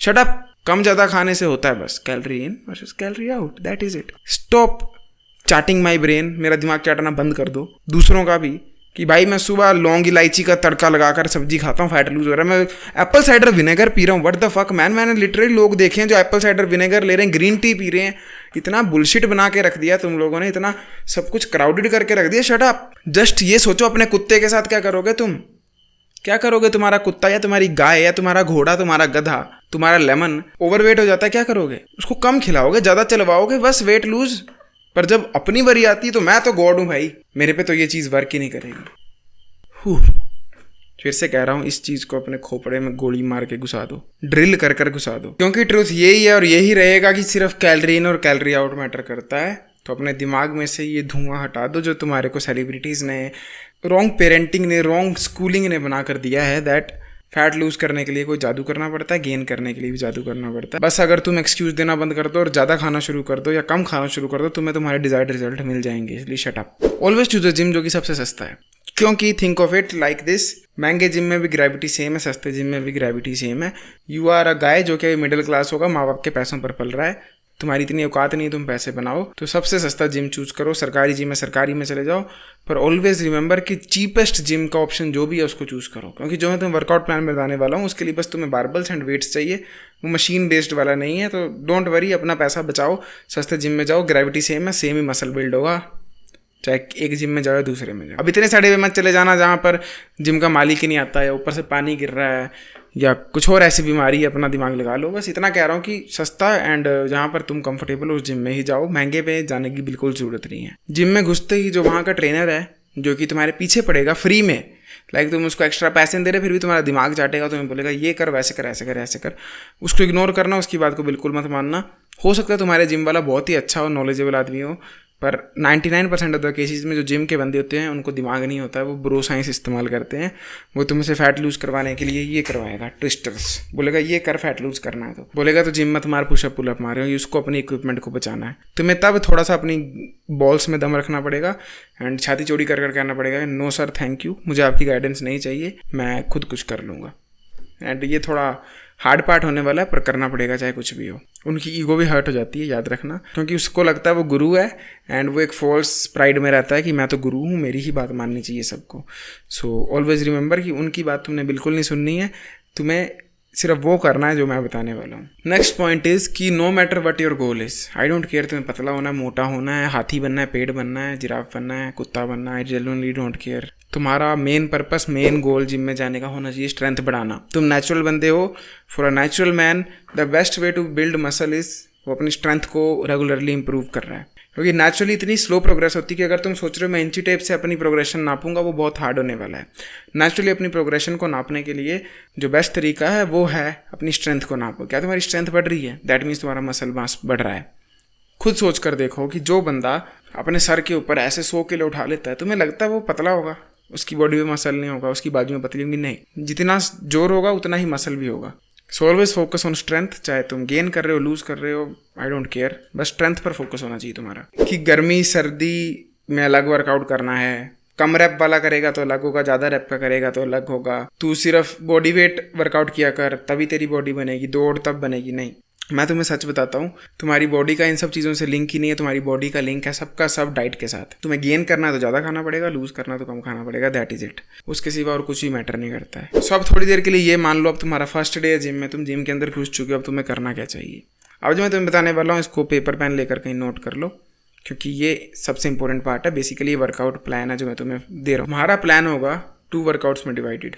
शट अप। कम ज़्यादा खाने से होता है बस calorie in versus calorie out, that is it. Stop chatting my brain, मेरा दिमाग चाटना बंद कर दो, दूसरों का भी। कि भाई मैं सुबह लौंग इलायची का तड़का लगाकर सब्जी खाता हूँ, फैट लूज हो रहा है। मैं एप्पल साइडर विनेगर पी रहा हूँ। व्हाट द फक मैन, मैंने लिटरली लोग देखे हैं जो एप्पल साइडर विनेगर ले रहे हैं, ग्रीन टी पी रहे हैं। इतना बुलशिट बना के रख दिया तुम लोगों ने, इतना सब कुछ क्राउडेड करके रख दिया। Shut up. जस्ट ये सोचो अपने कुत्ते के साथ क्या करोगे तुम? क्या करोगे? तुम्हारा कुत्ता या तुम्हारी गाय या तुम्हारा घोड़ा, तुम्हारा गधा, तुम्हारा लेमन ओवरवेट हो जाता है, क्या करोगे? उसको कम खिलाओगे, ज़्यादा चलवाओगे, बस वेट लूज। पर जब अपनी बारी आती है तो मैं तो गॉड हूँ भाई, मेरे पे तो ये चीज़ वर्क ही नहीं करेगी। फिर से कह रहा हूँ, इस चीज़ को अपने खोपड़े में गोली मार के घुसा दो, ड्रिल कर कर घुसा दो। क्योंकि ट्रूथ यही है और यही रहेगा कि सिर्फ कैलोरी इन और कैलोरी आउट मैटर करता है। तो अपने दिमाग में से ये धुआं हटा दो जो तुम्हारे को सेलिब्रिटीज़ ने, रॉन्ग पेरेंटिंग ने, रॉन्ग स्कूलिंग ने बना कर दिया है। दैट फैट लूज करने के लिए कोई जादू करना पड़ता है, गेन करने के लिए भी जादू करना पड़ता है। बस अगर तुम एक्सक्यूज़ देना बंद कर दो और ज़्यादा खाना शुरू कर दो या कम खाना शुरू कर दो, तुम्हें तुम्हारे डिजायर्ड रिजल्ट मिल जाएंगे। इसलिए shut up. Always choose a gym जो कि सबसे सस्ता है। क्योंकि think of it like this, महंगे जिम में भी ग्रेविटी सेम है, सस्ते जिम में भी ग्रेविटी सेम है। यू आर अ गाय जो कि मिडिल क्लास होगा, माँ बाप के पैसों पर पल रहा है, तुम्हारी इतनी औकात नहीं तुम पैसे बनाओ, तो सबसे सस्ता जिम चूज करो। सरकारी जिम है, सरकारी में चले जाओ। पर ऑलवेज रिमेंबर कि चीपेस्ट जिम का ऑप्शन जो भी है उसको चूज करो। क्योंकि जो मैं तुम्हें वर्कआउट प्लान में बताने वाला हूँ उसके लिए बस तुम्हें बारबल्स एंड वेट्स चाहिए, वो मशीन बेस्ड वाला नहीं है। तो डोंट वरी, अपना पैसा बचाओ, सस्ते जिम में जाओ, ग्रेविटी सेम है, सेम ही मसल बिल्ड होगा, चाहे एक जिम में जाओ या दूसरे में जाओ। अब इतने सारे में मत चले जाना जहाँ पर जिम का मालिक ही नहीं आता है, ऊपर से पानी गिर रहा है या कुछ और ऐसी बीमारी है। अपना दिमाग लगा लो। बस इतना कह रहा हूँ कि सस्ता एंड जहाँ पर तुम कंफर्टेबल हो उस जिम में ही जाओ, महंगे पे जाने की बिल्कुल ज़रूरत नहीं है। जिम में घुसते ही जो वहाँ का ट्रेनर है जो कि तुम्हारे पीछे पड़ेगा फ्री में, लाइक तुम उसको एक्स्ट्रा पैसे नहीं दे रहे फिर भी तुम्हारा दिमाग चाटेगा, तुम्हें बोलेगा ये कर, वैसे कर, ऐसे कर, ऐसे कर, उसको इग्नोर करना, उसकी बात को बिल्कुल मत मानना। हो सकता है तुम्हारे जिम वाला बहुत ही अच्छा और नॉलेजेबल आदमी हो, पर 99% ऑफ द केसेस में जो जिम के बंदे होते हैं उनको दिमाग नहीं होता है, वो ब्रो साइंस इस्तेमाल करते हैं। वो तुमसे फैट लूज करवाने के लिए ये करवाएगा, ट्विस्टर्स, बोलेगा ये कर, फैट लूज करना है तो बोलेगा तो जिम मत मार, पुशअप पुलअप मारे, उसको अपनी इक्विपमेंट को बचाना है। तुम्हें तब थोड़ा सा अपनी बॉल्स में दम रखना पड़ेगा एंड छाती चौड़ी कर कर कहना पड़ेगा नो सर थैंक यू, मुझे आपकी गाइडेंस नहीं चाहिए, मैं खुद कुछ कर लूँगा। एंड ये थोड़ा हार्ड पार्ट होने वाला है, पर करना पड़ेगा चाहे कुछ भी हो। उनकी ईगो भी हर्ट हो जाती है, याद रखना, क्योंकि उसको लगता है वो गुरु है एंड वो एक फॉल्स प्राइड में रहता है कि मैं तो गुरु हूँ, मेरी ही बात माननी चाहिए सबको। सो ऑलवेज रिमेंबर कि उनकी बात तुमने बिल्कुल नहीं सुननी है, तुम्हें सिर्फ वो करना है जो मैं बताने वाला हूँ। नेक्स्ट पॉइंट इज कि no matter what your goal is, I don't care तुम्हें पतला होना है, मोटा होना है, हाथी बनना है, पेड़ बनना है, जिराफ बनना है, कुत्ता बनना है, आई जेन्युइनली डोंट केयर। तुम्हारा main purpose, main goal gym में जाने का होना चाहिए स्ट्रेंथ बढ़ाना। तुम नेचुरल बंदे हो, for a natural man the best way to build muscle is, वो अपनी स्ट्रेंथ को रेगुलरली इंप्रूव कर रहा है, क्योंकि नेचुरली इतनी स्लो प्रोग्रेस होती है कि अगर तुम सोच रहे हो मैं इंची टेप से अपनी प्रोग्रेशन नापूंगा, वो बहुत हार्ड होने वाला है। नेचुरली अपनी प्रोग्रेशन को नापने के लिए जो बेस्ट तरीका है वो है अपनी स्ट्रेंथ को नापो। क्या तुम्हारी स्ट्रेंथ बढ़ रही है? दैट मीन्स तुम्हारा मसल मास बढ़ रहा है। खुद सोच कर देखो कि जो बंदा अपने सर के ऊपर ऐसे 100 किलो उठा लेता है, तुम्हें लगता है वो पतला होगा, उसकी बॉडी में मसल नहीं होगा, उसकी बाजू में पतली होगी? नहीं, जितना जोर होगा उतना ही मसल भी होगा। So always focus on strength, चाहे तुम गेन कर रहे हो, लूज कर रहे हो, आई डोंट केयर, बस स्ट्रेंथ पर फोकस होना चाहिए तुम्हारा। कि गर्मी सर्दी में अलग वर्कआउट करना है, कम रैप वाला करेगा तो अलग होगा, ज़्यादा रैप का करेगा तो अलग होगा, तू सिर्फ बॉडी वेट वर्कआउट किया कर तभी तेरी बॉडी बनेगी, दौड़ तब बनेगी, नहीं। मैं तुम्हें सच बताता हूँ, तुम्हारी बॉडी का इन सब चीज़ों से लिंक ही नहीं है, तुम्हारी बॉडी का लिंक है सबका सब डाइट के साथ। तुम्हें गेन करना है तो ज़्यादा खाना पड़ेगा, लूज करना तो कम खाना पड़ेगा, दैट इज इट। उसके सिवा और कुछ भी मैटर नहीं करता है। सो अब थोड़ी देर के लिए ये मान लो अब तुम्हारा फर्स्ट डे है जिम में, तुम जिम के अंदर घुस चुके हो, अब तुम्हें करना क्या चाहिए। अब जो मैं तुम्हें बताने वाला हूँ इसको पेपर पेन लेकर कहीं नोट कर लो, क्योंकि ये सबसे इंपॉर्टेंट पार्ट है। बेसिकली ये वर्कआउट प्लान है जो मैं तुम्हें दे रहा हूँ। हमारा प्लान होगा 2 वर्कआउट्स में divided,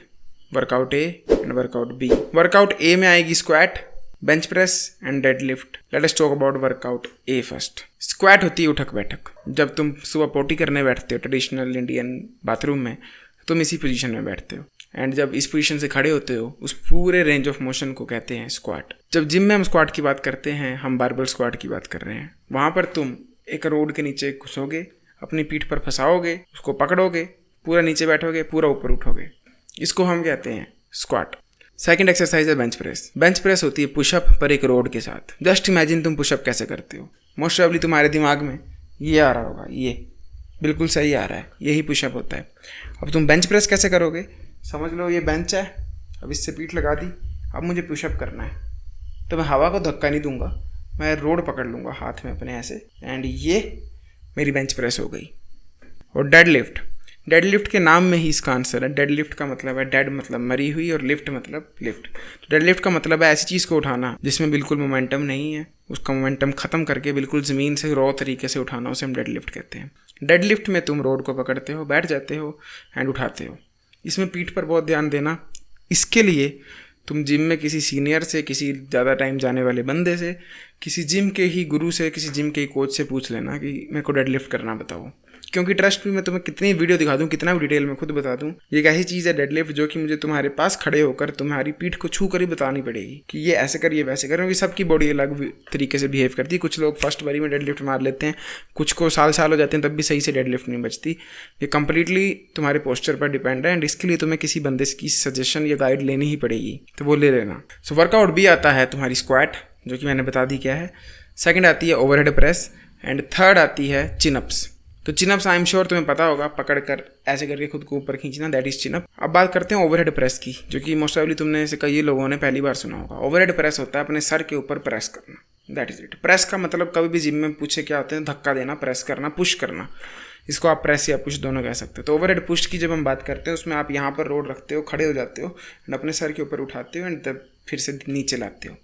workout A and workout B. Workout A में आएगी squat, bench press and deadlift. Let us talk about workout A first. Squat होती है उठक बैठक। जब तुम सुबह पोटी करने बैठते हो ट्रेडिशनल इंडियन बाथरूम में, तुम इसी पोजीशन में बैठते हो, एंड जब इस पोजीशन से खड़े होते हो उस पूरे रेंज ऑफ मोशन को कहते हैं स्क्वाट। जब जिम में हम स्क्वाट की बात करते हैं, हम बारबल स्क्वाट की बात कर रहे हैं। वहाँ पर तुम एक रोड के नीचे घुसोगे, अपनी पीठ पर फंसाओगे, उसको पकड़ोगे, पूरा नीचे बैठोगे, पूरा ऊपर उठोगे, इसको हम कहते हैं स्क्वाट। सेकंड एक्सरसाइज है बेंच प्रेस। बेंच प्रेस होती है पुशअप पर एक रोड के साथ। जस्ट इमेजिन तुम पुशअप कैसे करते हो। मोस्ट प्रोबेबली तुम्हारे दिमाग में ये आ रहा होगा, ये बिल्कुल सही आ रहा है, यही पुशअप होता है। अब तुम बेंच प्रेस कैसे करोगे? समझ लो ये बेंच है, अब इससे पीठ लगा दी, अब मुझे पुशअप करना है, तो मैं हवा को धक्का नहीं दूंगा, मैं रोड पकड़ लूँगा हाथ में अपने ऐसे, एंड ये मेरी बेंच प्रेस हो गई। और डेड लिफ्ट, डेड लिफ्ट के नाम में ही इसका आंसर है। डेड लिफ्ट का मतलब है, डेड मतलब मरी हुई और लिफ्ट मतलब लिफ्ट। तो डेड लिफ्ट का मतलब है ऐसी चीज़ को उठाना जिसमें बिल्कुल मोमेंटम नहीं है, उसका मोमेंटम ख़त्म करके बिल्कुल ज़मीन से रॉ तरीके से उठाना, उसे हम डेड लिफ्ट कहते हैं। डेड लिफ्ट में तुम रोड को पकड़ते हो, बैठ जाते हो एंड उठाते हो। इसमें पीठ पर बहुत ध्यान देना। इसके लिए तुम जिम में किसी सीनियर से, किसी ज़्यादा टाइम जाने वाले बंदे से, किसी जिम के ही गुरु से, किसी जिम के ही कोच से पूछ लेना कि मेरे को डेड लिफ्ट करना बताओ। क्योंकि ट्रस्ट भी मैं तुम्हें कितनी वीडियो दिखा दूँ, कितना भी डिटेल में खुद बता दूँ, ये एक ऐसी चीज़ है डेड लिफ्ट जो कि मुझे तुम्हारे पास खड़े होकर तुम्हारी पीठ को छू कर ही बतानी पड़ेगी कि ये ऐसे कर, ये वैसे कर, क्योंकि सबकी बॉडी अलग तरीके से बिहेव करती है। कुछ लोग फर्स्ट बारी में डेड लिफ्ट मार लेते हैं, कुछ को साल हो जाते हैं तब भी सही से डेड लिफ्ट नहीं बचती। ये कंप्लीटली तुम्हारे पोस्चर पर डिपेंड है, एंड इसके लिए तुम्हें किसी बंदे की सजेशन या गाइड लेनी ही पड़ेगी, तो वो ले लेना। सो वर्कआउट भी आता है तुम्हारी स्क्वाट, जो कि मैंने बता दी क्या है। सेकंड आती है ओवरहेड प्रेस, एंड थर्ड आती है चिनअप्स। तो चिनअप्स आई एम श्योर तुम्हें पता होगा, पकड़ कर ऐसे करके खुद को ऊपर खींचना, दैट इज चिनअप। अब बात करते हैं ओवरहेड प्रेस की, जो कि मोस्ट प्रोबेबली तुमने से कई लोगों ने पहली बार सुना होगा। ओवरहेड प्रेस होता है अपने सर के ऊपर प्रेस करना, दैट इज इट। प्रेस का मतलब कभी भी जिम में पूछे क्या होते हैं, धक्का देना, प्रेस करना, पुश करना। इसको आप प्रेस या पुश दोनों कह सकते हो। तो ओवरहेड पुश की जब हम बात करते हैं, उसमें आप यहाँ पर रोड रखते हो, खड़े हो जाते हो एंड अपने सर के ऊपर उठाते हो एंड तब फिर से नीचे लाते हो।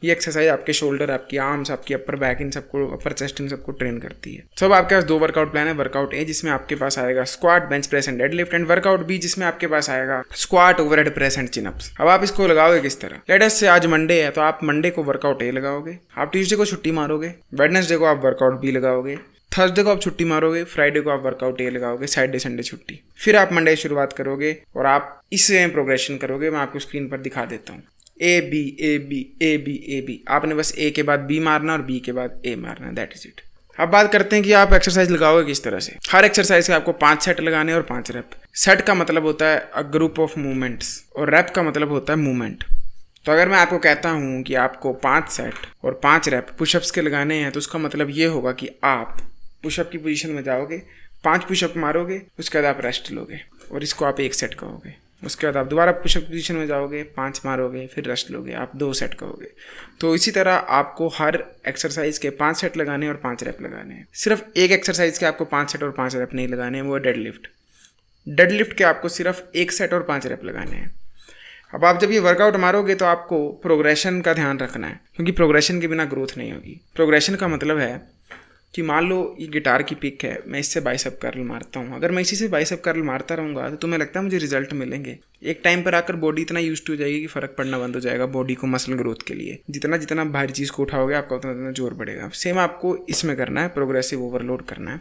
ये एक्सरसाइज आपके शोल्डर, आपकी आर्म्स, आपकी अपर बैक, इन सबको, अपर चेस्ट, इन सबको ट्रेन करती है। सब आपके पास 2 वर्कआउट प्लान है। वर्कआउट ए जिसमें आपके पास आएगा squat, bench press and deadlift, and workout B जिसमें आपके पास आएगा squat, overhead press and chinups. अब आप इसको लगाओगे किस तरह? लेट अस से आज मंडे है, तो आप मंडे को वर्कआउट ए लगाओगे, आप ट्यूसडे को छुट्टी मारोगे, वेडनेसडे को आप वर्कआउट बी लगाओगे, थर्सडे को आप छुट्टी मारोगे, फ्राइडे को आप वर्कआउट ए लगाओगे, सैटरडे संडे छुट्टी। फिर आप मंडे शुरुआत करोगे और आप इससे प्रोग्रेशन करोगे। मैं आपको स्क्रीन पर दिखा देता हूँ। A B A B A B A B, आपने बस ए के बाद बी मारना और बी के बाद ए मारना, दैट इज इट। अब बात करते हैं कि आप एक्सरसाइज लगाओगे किस तरह से। हर एक्सरसाइज के आपको 5 सेट लगाने और 5 रैप। सेट का मतलब होता है अ ग्रुप ऑफ मूवमेंट्स और रैप का मतलब होता है मूवमेंट। तो अगर मैं आपको कहता हूँ कि आपको 5 सेट और 5 रैप पुशअप्स के लगाने हैं, तो उसका मतलब ये होगा कि आप पुशअप की पोजीशन में जाओगे, 5 पुशअप मारोगे, उसके बाद आप रेस्ट लोगे और इसको आप 1 सेट कहोगे। उसके बाद आप दोबारा पुशअप पोजीशन में जाओगे, 5 मारोगे, फिर रेस्ट लोगे, आप 2 सेट करोगे। तो इसी तरह आपको हर एक्सरसाइज के 5 सेट लगाने हैं और 5 रैप लगाने हैं। सिर्फ एक एक्सरसाइज के आपको 5 सेट और 5 रैप नहीं लगाने हैं, वो है डेडलिफ्ट। डेडलिफ्ट के आपको सिर्फ 1 सेट और 5 रैप लगाने हैं। अब आप जब ये वर्कआउट मारोगे तो आपको प्रोग्रेशन का ध्यान रखना है, क्योंकि प्रोग्रेशन के बिना ग्रोथ नहीं होगी। प्रोग्रेशन का मतलब है कि मान लो ये गिटार की पिक है, मैं इससे बाइसेप कर्ल मारता हूँ। अगर मैं इसी से बाइसेप कर्ल मारता रहूँगा तो तुम्हें लगता है मुझे रिजल्ट मिलेंगे? एक टाइम पर आकर बॉडी इतना यूज टू हो जाएगी कि फ़र्क पड़ना बंद हो जाएगा बॉडी को मसल ग्रोथ के लिए। जितना जितना भारी चीज़ को उठाओगे आपका उतना जोर बढ़ेगा। सेम आपको इसमें करना है, प्रोग्रेसिव ओवरलोड करना है।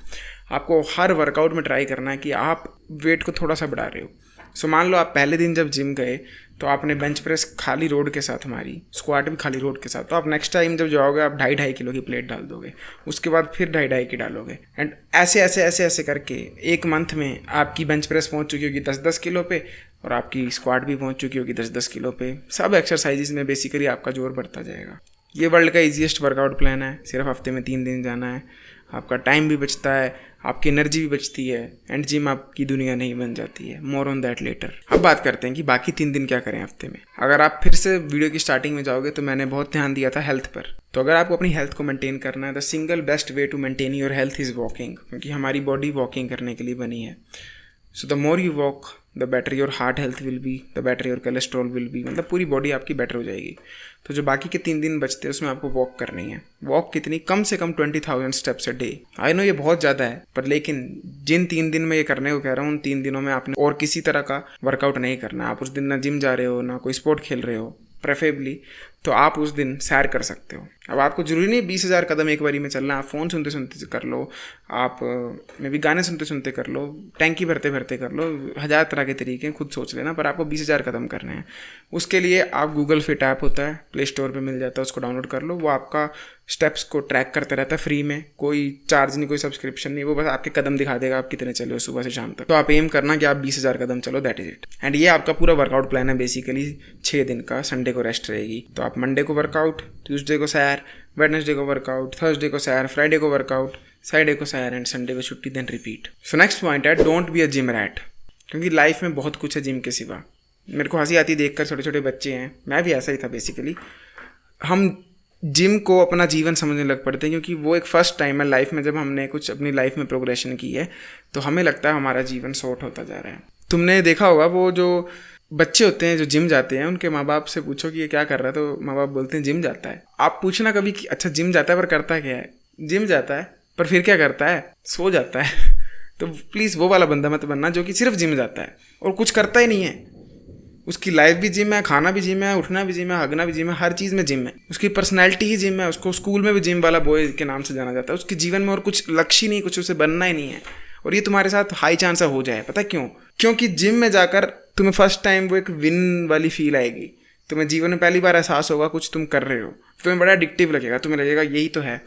आपको हर वर्कआउट में ट्राई करना है कि आप वेट को थोड़ा सा बढ़ा रहे हो। सो मान लो आप पहले दिन जब जिम गए तो आपने बेंच प्रेस खाली रोड के साथ मारी, स्क्वाट भी खाली रोड के साथ, तो आप नेक्स्ट टाइम जब जाओगे आप 2.5 किलो की प्लेट डाल दोगे, उसके बाद फिर 2.5 की डालोगे। एंड ऐसे ऐसे ऐसे ऐसे करके एक मंथ में आपकी बेंच प्रेस पहुंच चुकी होगी 10-10 किलो पे, और आपकी स्क्वाट भी पहुंच चुकी होगी 10-10 किलो पे। सब एक्सरसाइजेज में बेसिकली आपका जोर बढ़ता जाएगा। ये वर्ल्ड का ईजीएस्ट वर्कआउट प्लान है। सिर्फ हफ्ते में 3 दिन जाना है, आपका टाइम भी बचता है, आपकी एनर्जी भी बचती है, एंड जिम आपकी दुनिया नहीं बन जाती है। More on that later. अब बात करते हैं कि बाकी 3 दिन क्या करें हफ्ते में। अगर आप फिर से वीडियो की स्टार्टिंग में जाओगे तो मैंने बहुत ध्यान दिया था हेल्थ पर। तो अगर आपको अपनी हेल्थ को मेंटेन करना है, the single best way to maintain your health is walking, क्योंकि हमारी बॉडी वॉकिंग करने के लिए बनी है। So the more you walk the better your heart health will be, the better your cholesterol will be, मतलब पूरी बॉडी आपकी बेटर हो जाएगी। तो जो बाकी के 3 दिन बचते हैं उसमें आपको वॉक करनी है। वॉक कितनी? कम से कम 20,000 steps a day. I know ये बहुत ज़्यादा है, पर लेकिन जिन 3 दिन में ये करने को कह रहा हूँ उन 3 दिनों में आपने और किसी तरह का वर्कआउट नहीं करना। आप उस दिन ना जिम जा रहे हो ना कोई स्पोर्ट खेल रहे हो प्रेफरेबली, तो आप उस दिन सैर कर सकते हो। अब आपको जरूरी नहीं 20,000 कदम एक बारी में चलना। आप फ़ोन सुनते सुनते कर लो, आप में भी गाने सुनते सुनते कर लो, टैंकी भरते भरते कर लो, 1000 तरह के तरीके खुद सोच लेना, पर आपको 20,000 कदम करने हैं। उसके लिए आप गूगल फिट ऐप होता है, प्ले स्टोर पे मिल जाता है, उसको डाउनलोड कर लो। वो आपका स्टेप्स को ट्रैक करता रहता है फ्री में, कोई चार्ज नहीं, कोई सब्सक्रिप्शन नहीं। वो बस आपके कदम दिखा देगा आप कितने चले हो सुबह से शाम तक। तो आप एम करना कि आप 20,000 कदम चलो, दैट इज इट। एंड ये आपका पूरा वर्कआउट प्लान है बेसिकली 6 दिन का। संडे को रेस्ट रहेगी, तो आप मंडे को वर्कआउट, ट्यूसडे को सैर, वेडनेसडे को वर्कआउट, थर्सडे को सैर, फ्राइडे को वर्कआउट, फ्राइडे को सैर, एंड संडे को छुट्टी, then repeat. So next point है, don't be a gym rat, क्योंकि लाइफ में बहुत कुछ है जिम के सिवा। मेरे को हंसी आती देखकर, छोटे छोटे बच्चे हैं, मैं भी ऐसा ही था बेसिकली। हम जिम को अपना जीवन समझने लग पड़ते हैं, क्योंकि वो एक फर्स्ट टाइम है लाइफ में जब हमने कुछ अपनी लाइफ में प्रोग्रेशन की है, तो हमें लगता है हमारा जीवन शॉर्ट होता जा रहा है। तुमने देखा होगा वो जो बच्चे होते हैं जो जिम जाते हैं, उनके माँ बाप से पूछो कि ये क्या कर रहा है, तो माँ बाप बोलते हैं जिम जाता है। आप पूछना कभी कि अच्छा जिम जाता है पर करता क्या है? जिम जाता है पर फिर क्या करता है? सो जाता है। तो प्लीज़ वो वाला बंदा मत बनना जो कि सिर्फ जिम जाता है और कुछ करता ही नहीं है। उसकी लाइफ भी जिम है, खाना भी जिम है, उठना भी जिम है, हगना भी जिम है, हर चीज़ में जिम है। उसकी पर्सनैलिटी ही जिम है, उसको स्कूल में भी जिम वाला बॉय के नाम से जाना जाता है। उसके जीवन में और कुछ लक्ष्य नहीं, कुछ उसे बनना ही नहीं है। और ये तुम्हारे साथ हाई चांस हो जाए। पता क्यों? क्योंकि जिम में जाकर तुम्हें फर्स्ट टाइम वो एक विन वाली फील आएगी। तुम्हें जीवन में पहली बार एहसास होगा कुछ तुम कर रहे हो, तुम्हें बड़ा एडिक्टिव लगेगा, तुम्हें लगेगा यही तो है,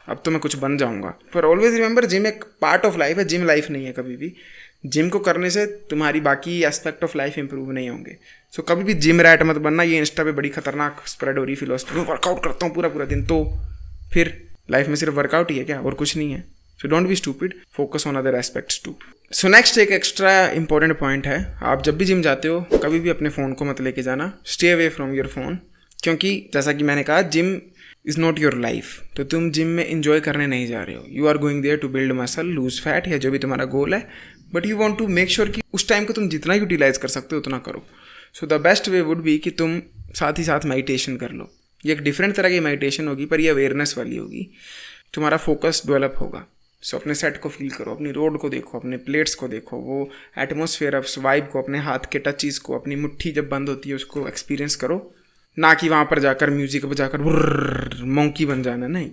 अब तो मैं कुछ बन जाऊंगा। पर ऑलवेज रिमेंबर, जिम एक पार्ट ऑफ लाइफ है, जिम लाइफ नहीं है कभी भी। जिम को करने से तुम्हारी बाकी एस्पेक्ट ऑफ लाइफ इंप्रूव नहीं होंगे। सो कभी भी जिम रैट मत बनना। ये इंस्टा पे बड़ी खतरनाक स्प्रेड हो रही फिलोसफी, वर्कआउट करता हूँ पूरा पूरा दिन, तो फिर लाइफ में सिर्फ वर्कआउट ही है क्या और कुछ नहीं है? So don't be stupid, focus on other aspects too. So next एक एक्स्ट्रा इंपॉर्टेंट पॉइंट है, आप जब भी जिम जाते हो कभी भी अपने फ़ोन को मत लेके जाना। Stay away from your phone, क्योंकि जैसा कि मैंने कहा gym is not your life. तो तुम जिम में इंजॉय करने नहीं जा रहे हो। You are going there to build muscle, lose fat, या जो भी तुम्हारा गोल है, but you want to make sure कि उस टाइम को तुम जितना यूटिलाइज कर सकते हो उतना करो। So the best way would be कि तुम साथ ही साथ मेडिटेशन कर लो। ये एक डिफरेंट तरह की मेडिटेशन होगी, पर ये अवेयरनेस वाली होगी। तुम्हारा फोकस डेवलप होगा। सो अपने सेट को फील करो, अपनी रोड को देखो, अपने प्लेट्स को देखो, वो एटमॉस्फेयर ऑफ वाइब को, अपने हाथ के टचेस को, अपनी मुट्ठी जब बंद होती है उसको एक्सपीरियंस करो। ना कि वहाँ पर जाकर म्यूजिक बजाकर मंकी बन जाना। नहीं,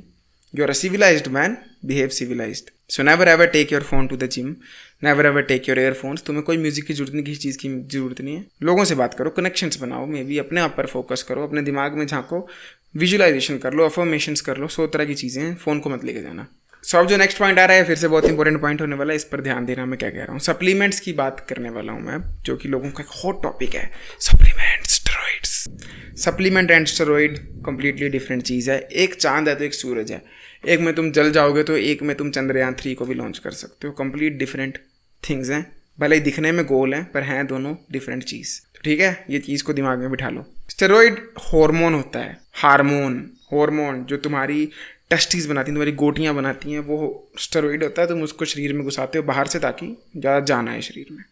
you are a civilised man, behave civilised. So never ever take your phone to the gym, never ever take your earphones. तुम्हें कोई म्यूजिक की जरूरत नहीं, किसी चीज़ की जरूरत नहीं है। लोगों से बात करो, कनेक्शंस बनाओ, मे बी अपने आप पर फोकस करो, अपने दिमाग में झांको, विजुअलाइजेशन कर लो, अफर्मेशंस कर लो, 100 तरह की चीज़ें हैं। फ़ोन को मत लेके जाना। सो अब जो नेक्स्ट पॉइंट आ रहा है फिर से बहुत इंपॉर्टेंट पॉइंट होने वाला है, इस पर ध्यान देना। मैं क्या कह रहा हूँ, सप्लीमेंट्स की बात करने वाला हूँ मैं, जो कि लोगों का एक हॉट टॉपिक है। Supplement, steroids. Supplement and steroid completely different चीज़ है। एक चांद है तो एक सूरज है। एक में तुम जल जाओगे तो एक में तुम चंद्रयान 3 को भी लॉन्च कर सकते हो। कंप्लीट डिफरेंट थिंग्स हैं, भले ही दिखने में गोल हैं पर हैं दोनों डिफरेंट चीज़। तो ठीक है, ये चीज़ को दिमाग में बिठा लो। स्टेरॉइड हार्मोन होता है, हार्मोन जो तुम्हारी टेस्टिस बनाती हैं, तुम्हारी गोटियाँ बनाती हैं, वो स्टेरॉइड होता है। तुम उसको शरीर में घुसाते हो बाहर से ताकि ज़्यादा जान आए शरीर में।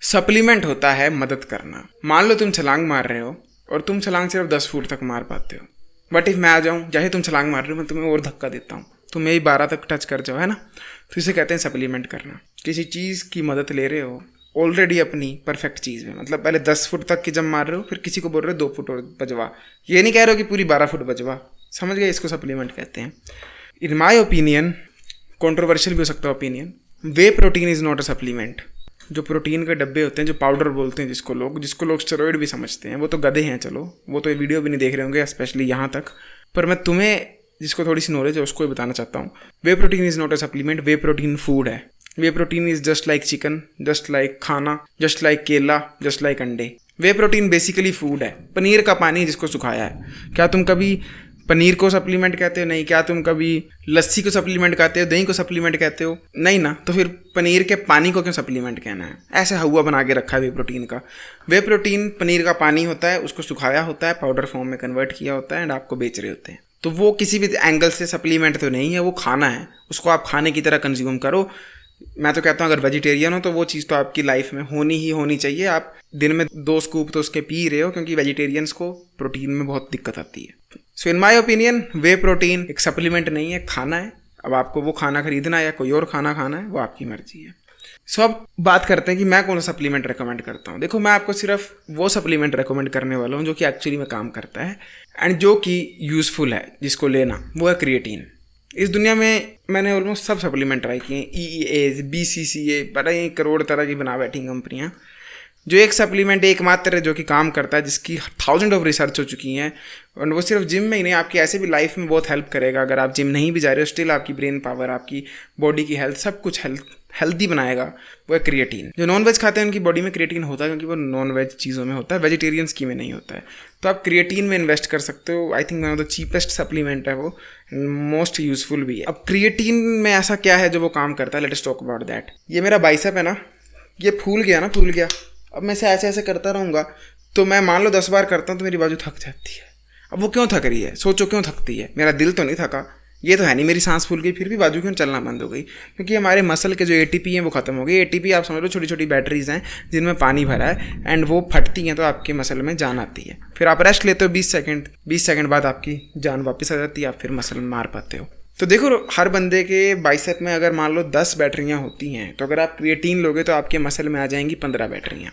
सप्लीमेंट होता है मदद करना। मान लो तुम छलांग मार रहे हो और तुम छलांग सिर्फ 10 फुट तक मार पाते हो, बट इफ मैं आ जाऊँ, जैसे तुम छलांग मार रहे हो मैं तुम्हें और धक्का देता हूँ, तुम यही 12 तक टच कर जाओ, है ना। तो इसे कहते हैं सप्लीमेंट करना। किसी चीज़ की मदद ले रहे हो ऑलरेडी अपनी परफेक्ट चीज़ में, मतलब पहले 10 फुट तक की जब मार रहे हो, फिर किसी को बोल रहे हो 2 फुट और बजवा, ये नहीं कह रहे हो कि पूरी 12 फुट बजवा, समझ गए, इसको सप्लीमेंट कहते हैं। इन माई ओपिनियन, कॉन्ट्रोवर्शियल भी हो सकता है opinion, way protein is not a supplement. जो प्रोटीन के डब्बे होते हैं, जो पाउडर बोलते हैं जिसको लोग स्टेरॉइड भी समझते हैं, वो तो गधे हैं, चलो वो तो ये वीडियो भी नहीं देख रहे होंगे स्पेशली यहाँ तक, पर मैं तुम्हें जिसको थोड़ी सी नॉलेज है उसको ही बताना चाहता हूँ। Whey protein is not a supplement, whey protein food है। Whey protein is just like chicken, just like खाना, जस्ट लाइक केला, जस्ट लाइक अंडे। वे प्रोटीन बेसिकली फूड है। पनीर का पानी जिसको सुखाया है, क्या तुम कभी पनीर को सप्लीमेंट कहते हो? नहीं। क्या तुम कभी लस्सी को सप्लीमेंट कहते हो, दही को सप्लीमेंट कहते हो? नहीं ना। तो फिर पनीर के पानी को क्यों सप्लीमेंट कहना है? ऐसे हवा बना के रखा है वे प्रोटीन का। वे प्रोटीन पनीर का पानी होता है, उसको सुखाया होता है, पाउडर फॉर्म में कन्वर्ट किया होता है एंड आपको बेच रहे होते हैं। तो वो किसी भी एंगल से सप्लीमेंट तो नहीं है, वो खाना है, उसको आप खाने की तरह कंज्यूम करो। मैं तो कहता हूँ अगर वेजिटेरियन हो तो वो चीज़ तो आपकी लाइफ में होनी चाहिए। आप दिन में 2 स्कूप तो उसके पी रहे हो, क्योंकि वेजिटेरियंस को प्रोटीन में बहुत दिक्कत आती है। सो इन माई ओपिनियन वे प्रोटीन एक सप्लीमेंट नहीं है, खाना है। अब आपको वो खाना खरीदना है या कोई और खाना खाना है, वो आपकी मर्जी है। सो अब बात करते हैं कि मैं कौन सा सप्लीमेंट रेकमेंड करता हूँ। देखो, मैं आपको सिर्फ वो सप्लीमेंट रेकमेंड करने वाला हूँ जो कि एक्चुअली में काम करता है एंड जो कि यूज़फुल है, जिसको लेना, वो है क्रिएटिन। इस दुनिया में मैंने ऑलमोस्ट सब सप्लीमेंट ट्राई किए हैं, EEA, BCCA, पता ही करोड़ तरह की बना बैठी कंपनियाँ। जो एक सप्लीमेंट एकमात्र है जो कि काम करता है, जिसकी 1000 ऑफ रिसर्च हो चुकी हैं, और वो सिर्फ जिम में ही नहीं, आपकी ऐसे भी लाइफ में बहुत हेल्प करेगा। अगर आप जिम नहीं भी जा रहे हो, स्टिल आपकी ब्रेन पावर, आपकी बॉडी की हेल्थ, सब कुछ हेल्दी बनाएगा, वो है क्रिएटिन। जो नॉन वेज खाते हैं उनकी बॉडी में क्रिएटिन होता है, क्योंकि वो नॉन वेज चीज़ों में होता है, वेजिटेरियंस की में नहीं होता है। तो आप क्रिएटिन में इन्वेस्ट कर सकते हो। I think one of the cheapest supplement है वो, मोस्ट यूजफुल भी है। अब क्रिएटिन में ऐसा क्या है जो वो काम करता है, late us talk about that. ये मेरा बाइसेप है ना, ये फूल गया। अब मैं ऐसे करता रहूँगा तो मैं मान लो 10 बार करता हूँ तो मेरी बाजू थक जाती है। अब वो क्यों थक रही है? सोचो क्यों थकती है? मेरा दिल तो नहीं थका, ये तो है नहीं, मेरी सांस फूल गई, फिर भी बाजू क्यों चलना बंद हो गई? क्योंकि हमारे मसल के जो ATP हैं वो खत्म हो गई। ATP आप समझ लो छोटी छोटी बैटरीज हैं जिनमें पानी भरा है, एंड वो फटती हैं तो आपके मसल में जान आती है। फिर आप रेस्ट लेते हो 20 सेकंड बाद आपकी जान वापस आ जाती है, आप फिर मसल मार पाते हो। तो देखो, हर बंदे के बाइसेप में अगर मान लो 10 बैटरियाँ होती हैं, तो अगर आप क्रिएटिन लोगे तो आपके मसल में आ जाएंगी 15 बैटरियाँ।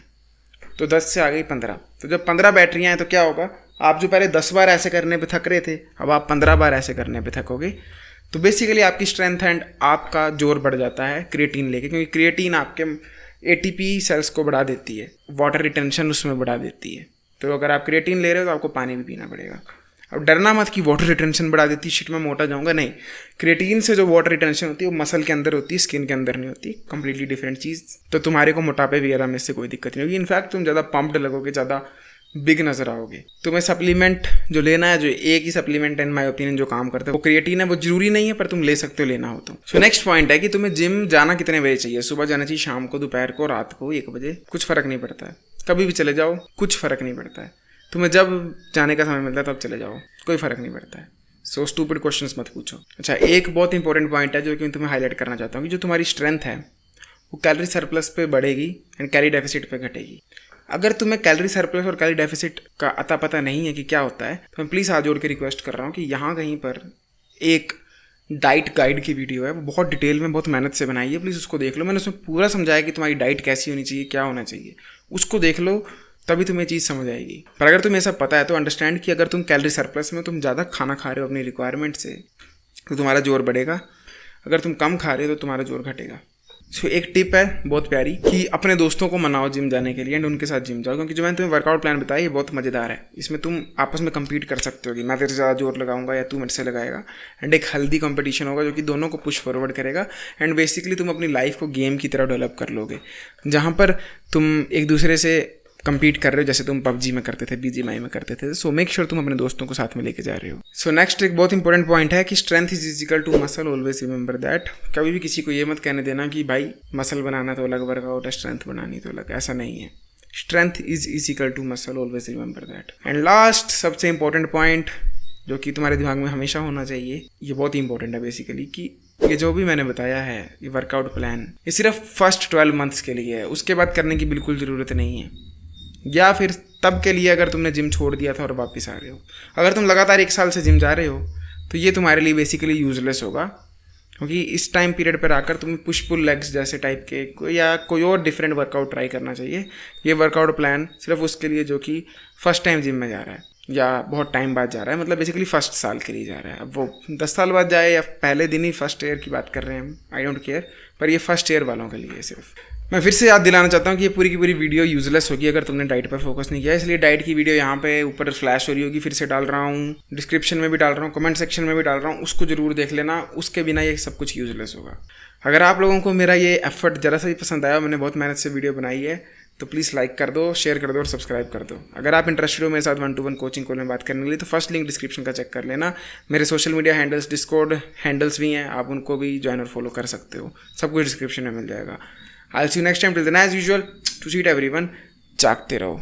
तो 10 से आ गई 15। तो जब 15 बैटरियाँ हैं तो क्या होगा, आप जो पहले 10 बार ऐसे करने पे थक रहे थे, अब आप 15 बार ऐसे करने पे थकोगे। तो बेसिकली आपकी स्ट्रेंथ एंड आपका जोर बढ़ जाता है क्रिएटिन लेके, क्योंकि क्रिएटिन आपके ATP सेल्स को बढ़ा देती है, वाटर रिटेंशन उसमें बढ़ा देती है। तो अगर आप क्रिएटिन ले रहे हो तो आपको पानी भी पीना पड़ेगा। अब डरना मत कि वाटर रिटेंशन बढ़ा देती है, शिट मैं मोटा जाऊंगा, नहीं। क्रिएटिन से जो वाटर रिटेंशन होती है वो मसल के अंदर होती है, स्किन के अंदर नहीं होती, कंप्लीटली डिफरेंट चीज़। तो तुम्हारे को मोटापे वगैरह में से कोई दिक्कत नहीं होगी। इनफैक्ट तुम ज़्यादा पम्प्ड लगोगे, ज़्यादा बिग नजर आओगे। तुम्हें सप्लीमेंट जो लेना है, जो एक ही सप्लीमेंट इन माय ओपिनियन जो काम करता है वो क्रिएटिन है। वो जरूरी नहीं है पर तुम ले सकते हो लेना हो तो। सो नेक्स्ट पॉइंट है कि तुम्हें जिम जाना कितने बजे चाहिए। सुबह जाना चाहिए, शाम को, दोपहर को, रात को, 1 बजे, कुछ फर्क नहीं पड़ता है। कभी भी चले जाओ, कुछ फर्क नहीं पड़ता है। तुम्हें जब जाने का समय मिलता है तब चले जाओ, कोई फ़र्क नहीं पड़ता है। सो स्टूपिड क्वेश्चंस मत पूछो। अच्छा, एक बहुत इंपॉर्टेंट पॉइंट है जो कि मैं तुम्हें हाईलाइट करना चाहता हूँ कि जो तुम्हारी स्ट्रेंथ है वो कैलोरी सरप्लस पे बढ़ेगी एंड कैलोरी डेफिसिट पे घटेगी। अगर तुम्हें कैलोरी सरप्लस और कैलोरी डेफिसिट का अता पता नहीं है कि क्या होता है, तो मैं प्लीज़ हाथ जोड़ के रिक्वेस्ट कर रहा हूँ कि यहाँ कहीं पर एक डाइट गाइड की वीडियो है, वो बहुत डिटेल में, बहुत मेहनत से बनाई है, प्लीज़ उसको देख लो। मैंने उसमें पूरा समझाया कि तुम्हारी डाइट कैसी होनी चाहिए, क्या होना चाहिए, उसको देख लो, तभी तुम्हें चीज़ समझ आएगी। पर अगर तुम्हें सब पता है तो अंडरस्टैंड कि अगर तुम कैलोरी सरप्लस में, तुम ज़्यादा खाना खा रहे हो अपनी रिक्वायरमेंट से, तो तुम्हारा जोर बढ़ेगा। अगर तुम कम खा रहे हो तो तुम्हारा जोर घटेगा। सो एक टिप है बहुत प्यारी कि अपने दोस्तों को मनाओ जिम जाने के लिए एंड उनके साथ जिम जाओ, क्योंकि जो मैंने तुम्हें वर्कआउट प्लान बताया ये बहुत मज़ेदार है। इसमें तुम आपस में कम्पीट कर सकते हो कि मैं तेरे से ज़्यादा जोर लगाऊंगा या तू मेरे से लगाएगा, एंड एक हेल्दी कंपटीशन होगा जो कि दोनों को पुश फॉरवर्ड करेगा। एंड बेसिकली तुम अपनी लाइफ को गेम की तरह डेवलप कर लोगे, जहाँ पर तुम एक दूसरे से compete कर रहे हो जैसे तुम PUBG में करते थे, BGMI में करते थे। सो मेक श्योर तुम अपने दोस्तों को साथ में लेके जा रहे हो। सो नेक्स्ट एक बहुत इंपॉर्टेंट पॉइंट है कि strength is equal to muscle, always remember that. कभी भी किसी को ये मत कहने देना कि भाई मसल बनाना तो अलग वर्कआउट है, स्ट्रेंथ बनानी तो अलग, ऐसा नहीं है। Strength is equal to muscle, always remember that. And last सबसे इंपॉर्टेंट पॉइंट जो कि तुम्हारे दिमाग में हमेशा होना चाहिए, ये बहुत ही इंपॉर्टेंट है बेसिकली, कि ये जो भी मैंने बताया है ये वर्कआउट प्लान, ये सिर्फ फर्स्ट 12 मंथ्स के लिए है। उसके बाद करने की बिल्कुल ज़रूरत नहीं है, या फिर तब के लिए अगर तुमने जिम छोड़ दिया था और वापस आ रहे हो। अगर तुम लगातार 1 साल से जिम जा रहे हो तो ये तुम्हारे लिए बेसिकली यूजलेस होगा, क्योंकि इस टाइम पीरियड पर आकर तुम्हें पुश पुल लेग्स जैसे टाइप के या कोई और डिफरेंट वर्कआउट ट्राई करना चाहिए। ये वर्कआउट प्लान सिर्फ उसके लिए जो कि फर्स्ट टाइम जिम में जा रहा है या बहुत टाइम बाद जा रहा है, मतलब बेसिकली फर्स्ट साल के लिए जा रहा है। अब वो 10 साल बाद जाए या पहले दिन ही फर्स्ट ईयर की बात कर रहे हैं हम, आई डोंट केयर, पर ये फर्स्ट ईयर वालों के लिए सिर्फ। मैं फिर से याद दिलाना चाहता हूँ कि ये पूरी की पूरी वीडियो यूजलेस होगी अगर तुमने डाइट पर फोकस नहीं किया, इसलिए डाइट की वीडियो यहाँ पे ऊपर फ्लैश हो रही होगी, फिर से डाल रहा हूँ, डिस्क्रिप्शन में भी डाल रहा हूँ, कमेंट सेक्शन में भी डाल रहा हूँ, उसको जरूर देख लेना। उसके बिना ये सब कुछ यूजलेस होगा। अगर आप लोगों को मेरा ये एफर्ट ज़रा सा भी पसंद आया, मैंने बहुत मेहनत से वीडियो बनाई है, तो प्लीज़ लाइक कर दो, शेयर कर दो और सब्सक्राइब कर दो। अगर आप इंटरेस्टेड हो मेरे साथ 1-to-1 कोचिंग कॉल में बात करने के लिए तो फर्स्ट लिंक डिस्क्रिप्शन का चेक कर लेना। मेरे social media handles, Discord handles भी हैं, आप उनको भी ज्वाइन और फॉलो कर सकते हो, सब कुछ डिस्क्रिप्शन में मिल जाएगा। I will see you next time, till then as usual, to seat everyone, जागते रहो।